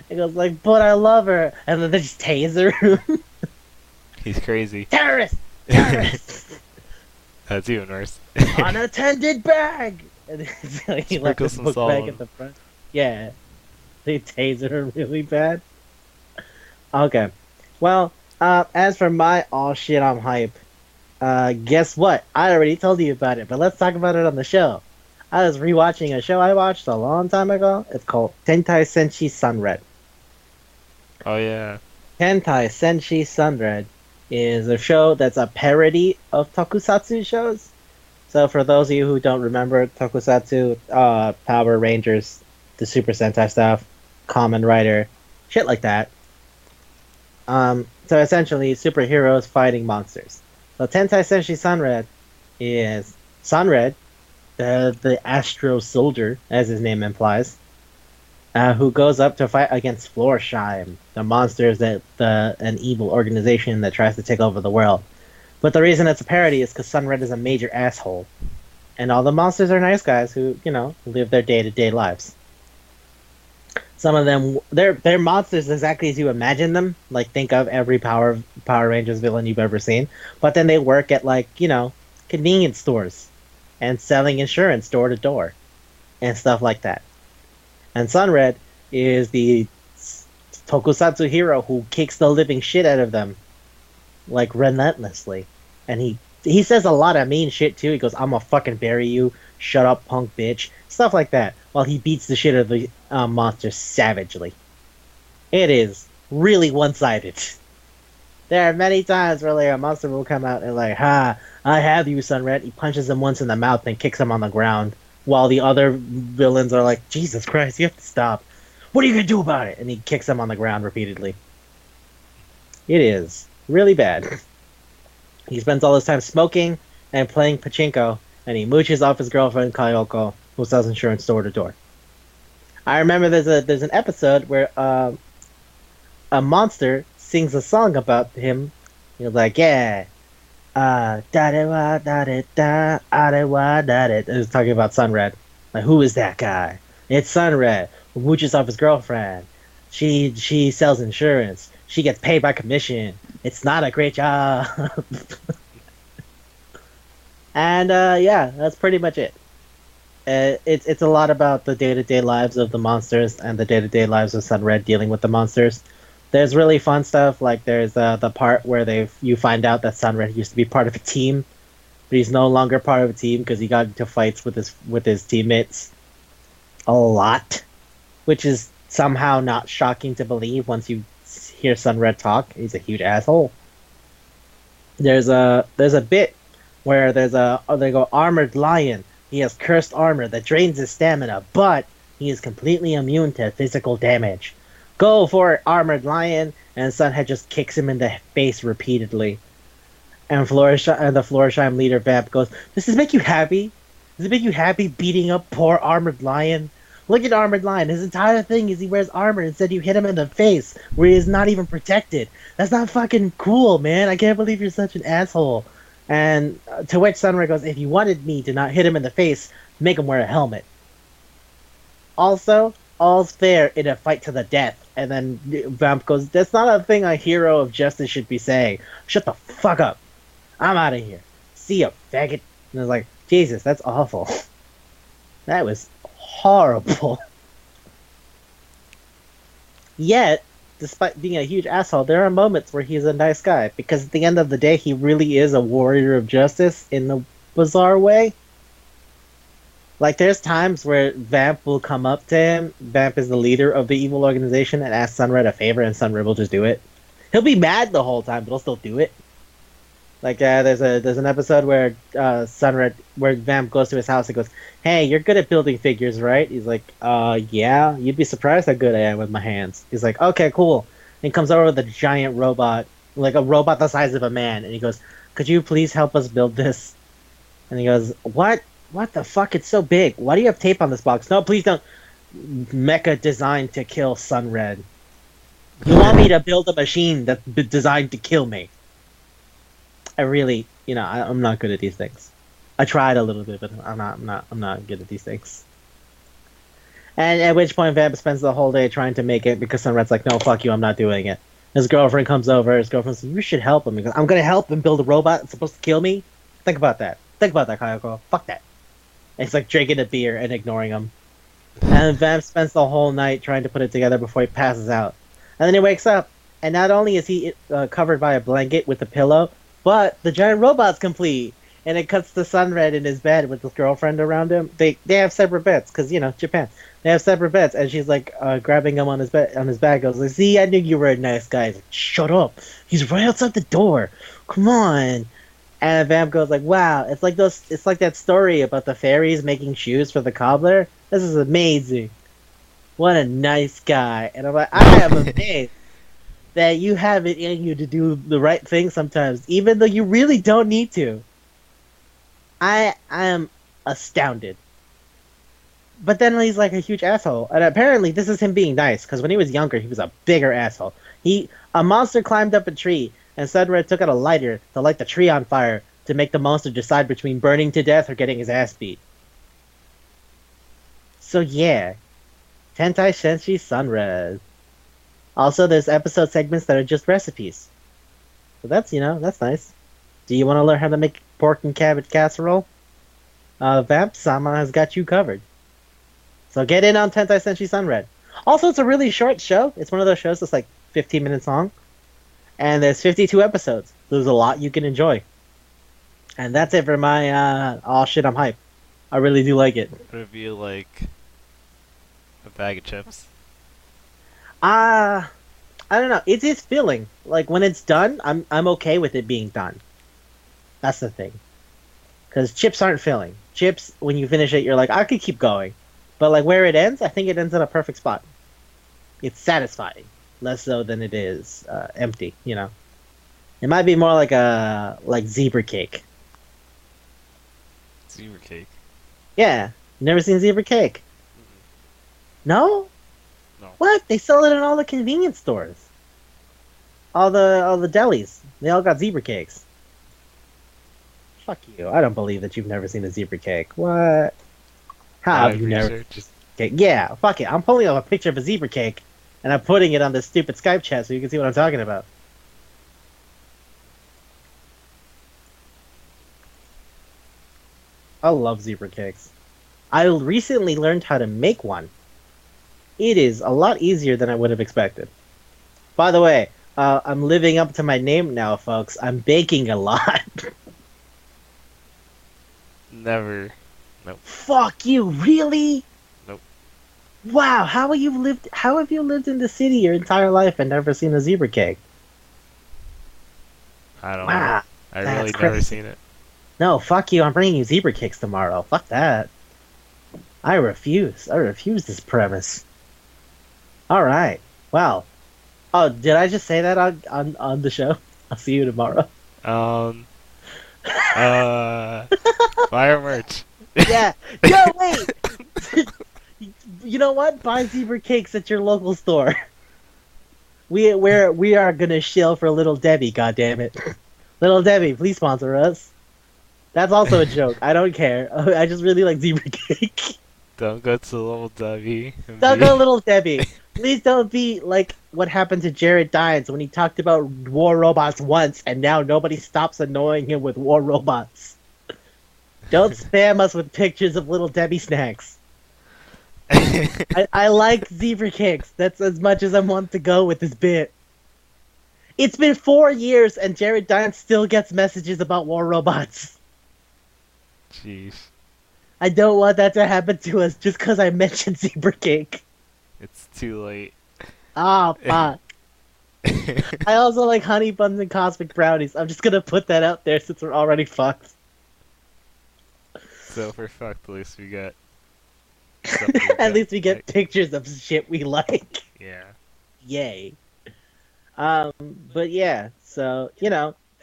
It goes like, but I love her. And then they just taser him. He's crazy. Terrorist! Terrorist! That's even worse. Unattended bag! And then so he left Sprinkle his some book salt bag on at the front. Yeah. They taser her really bad. Okay. Well, as for my oh shit, I'm hype. Guess what? I already told you about it, but let's talk about it on the show. I was rewatching a show I watched a long time ago. It's called Tentai Senshi Sunred. Oh yeah. Tentai Senshi Sunred is a show that's a parody of tokusatsu shows. So for those of you who don't remember tokusatsu, Power Rangers, the Super Sentai stuff, Kamen Rider, shit like that. So essentially superheroes fighting monsters. So Tentai Senshi Sunred is Sunred, the Astro Soldier, as his name implies, who goes up to fight against Florsheim, the monsters that an evil organization that tries to take over the world. But the reason it's a parody is because Sunred is a major asshole, and all the monsters are nice guys who live their day-to-day lives. Some of them, they're monsters exactly as you imagine them. Like, think of every Power Rangers villain you've ever seen. But then they work at, like, convenience stores and selling insurance door to door and stuff like that. And Sunred is the tokusatsu hero who kicks the living shit out of them, like, relentlessly. And he says a lot of mean shit, too. He goes, "I'm gonna fucking bury you. Shut up, punk bitch." Stuff like that. While he beats the shit out of the monsters savagely. It is really one-sided. There are many times where a monster will come out and like, "Ha, I have you, Sunred." He punches him once in the mouth and kicks him on the ground. While the other villains are like, "Jesus Christ, you have to stop. What are you gonna do about it?" And he kicks him on the ground repeatedly. It is really bad. He spends all his time smoking and playing pachinko, and he mooches off his girlfriend Kayoko, who sells insurance door to door. I remember there's an episode where a monster sings a song about him. He's like, "Yeah, da-de-wa, da-de-da, ah-de-wa, da-de." It was talking about Sunred. Like, who is that guy? It's Sunred, who mooches off his girlfriend. She sells insurance. She gets paid by commission. It's not a great job. And yeah, that's pretty much it. It's a lot about the day-to-day lives of the monsters and the day-to-day lives of Sunred dealing with the monsters. There's really fun stuff, like there's the part where you find out that Sunred used to be part of a team, but he's no longer part of a team because he got into fights with his teammates a lot, which is somehow not shocking to believe once you hear Sunred talk. He's a huge asshole. There's a bit where they go, "Armored Lion. He has cursed armor that drains his stamina, but he is completely immune to physical damage. Go for it, Armored Lion!" And Sunhead just kicks him in the face repeatedly. And the Florsheim leader Vamp goes, "Does this make you happy? Does it make you happy beating up poor Armored Lion? Look at Armored Lion. His entire thing is he wears armor. Instead, you hit him in the face where he is not even protected. That's not fucking cool, man. I can't believe you're such an asshole." And to which Sunred goes, "If you wanted me to not hit him in the face, make him wear a helmet." Also, all's fair in a fight to the death. And then Vamp goes, "That's not a thing a hero of justice should be saying. Shut the fuck up. I'm out of here. See ya, faggot." And I was like, Jesus, that's awful. That was horrible. Yet, despite being a huge asshole, there are moments where he's a nice guy, because at the end of the day, he really is a warrior of justice in a bizarre way. Like, there's times where Vamp will come up to him. Vamp is the leader of the evil organization, and ask Sunred a favor, and Sunred will just do it. He'll be mad the whole time, but he'll still do it. Like, there's an episode where where Vamp goes to his house and goes, "Hey, you're good at building figures, right?" He's like, yeah, you'd be surprised how good I am with my hands." He's like, "Okay, cool." And he comes over with a giant robot, like a robot the size of a man, and he goes, "Could you please help us build this?" And he goes, "What? What the fuck? It's so big. Why do you have tape on this box?" "No, please don't." "Mecha designed to kill Sunred. You want me to build a machine that's designed to kill me?" I really, I'm not good at these things. I tried a little bit, but I'm not good at these things. And at which point, Vamp spends the whole day trying to make it, because Sunred's like, "No, fuck you, I'm not doing it." His girlfriend comes over. His girlfriend says, "You should help him." He goes, "I'm gonna help him build a robot that's supposed to kill me?" Think about that. Think about that, Kayoko. Fuck that. And he's like drinking a beer and ignoring him. And Vamp spends the whole night trying to put it together before he passes out. And then he wakes up, and not only is he covered by a blanket with a pillow, but the giant robot's complete. And it cuts to Sunred in his bed with his girlfriend around him. They have separate beds, because, Japan. They have separate beds, and she's like grabbing him on his back, goes like, "See, I knew you were a nice guy." He's like, "Shut up. He's right outside the door. Come on." And Vamp goes like, "Wow, it's like that story about the fairies making shoes for the cobbler. This is amazing. What a nice guy." And I'm like, I am amazed that you have it in you to do the right thing sometimes, even though you really don't need to. I am astounded. But then he's like a huge asshole, and apparently this is him being nice. Because when he was younger, he was a bigger asshole. A monster climbed up a tree, and Sunred took out a lighter to light the tree on fire to make the monster decide between burning to death or getting his ass beat. So yeah, Tentai Senshi Sunred. Also, there's episode segments that are just recipes. So that's nice. Do you want to learn how to make pork and cabbage casserole? Vamp Sama has got you covered. So get in on Tentai Senshi Sunred. Also, it's a really short show. It's one of those shows that's like 15 minutes long. And there's 52 episodes. There's a lot you can enjoy. And that's it for my, oh shit, I'm hype. I really do like it. Review like a bag of chips. I don't know. It is filling. Like, when it's done, I'm okay with it being done. That's the thing. Because chips aren't filling. Chips, when you finish it, you're like, I could keep going. But like where it ends, I think it ends in a perfect spot. It's satisfying, less so than it is empty. It might be more like zebra cake. Zebra cake. Yeah, never seen zebra cake. No? No. What? They sell it in all the convenience stores. All the delis. They all got zebra cakes. Fuck you. I don't believe that you've never seen a zebra cake. What? How have you never? Cake? Yeah, fuck it. I'm pulling up a picture of a zebra cake, and I'm putting it on this stupid Skype chat so you can see what I'm talking about. I love zebra cakes. I recently learned how to make one. It is a lot easier than I would have expected. By the way, I'm living up to my name now, folks. I'm baking a lot. Never. Nope. Fuck you, really? Nope. Wow, how have you lived in the city your entire life and never seen a zebra cake? I don't know. I really never seen it. No, fuck you, I'm bringing you zebra cakes tomorrow. Fuck that. I refuse. I refuse this premise. Alright. Well. Oh, did I just say that on the show? I'll see you tomorrow. Fire merch. Yeah. Yo, wait! You know what? Buy zebra cakes at your local store. We are gonna shill for Little Debbie, goddammit. Little Debbie, please sponsor us. That's also a joke. I don't care. I just really like zebra cake. Don't go to Little Debbie. Don't go Little Debbie. Please don't be like what happened to Jared Dines when he talked about war robots once and now nobody stops annoying him with war robots. Don't spam us with pictures of Little Debbie snacks. I like zebra cakes. That's as much as I want to go with this bit. It's been 4 years and Jared Dines still gets messages about war robots. Jeez. I don't want that to happen to us just because I mentioned zebra cake. It's too late. Ah, fuck. I also like honey buns and cosmic brownies. I'm just gonna put that out there since we're already fucked. So if we're fucked, at least we get... At least we get pictures of shit we like. Yeah. Yay. But yeah, so,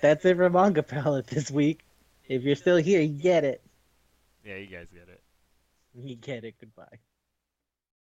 that's it for Manga Palette this week. If you're still here, you get it. Yeah, you guys get it. You get it. Goodbye.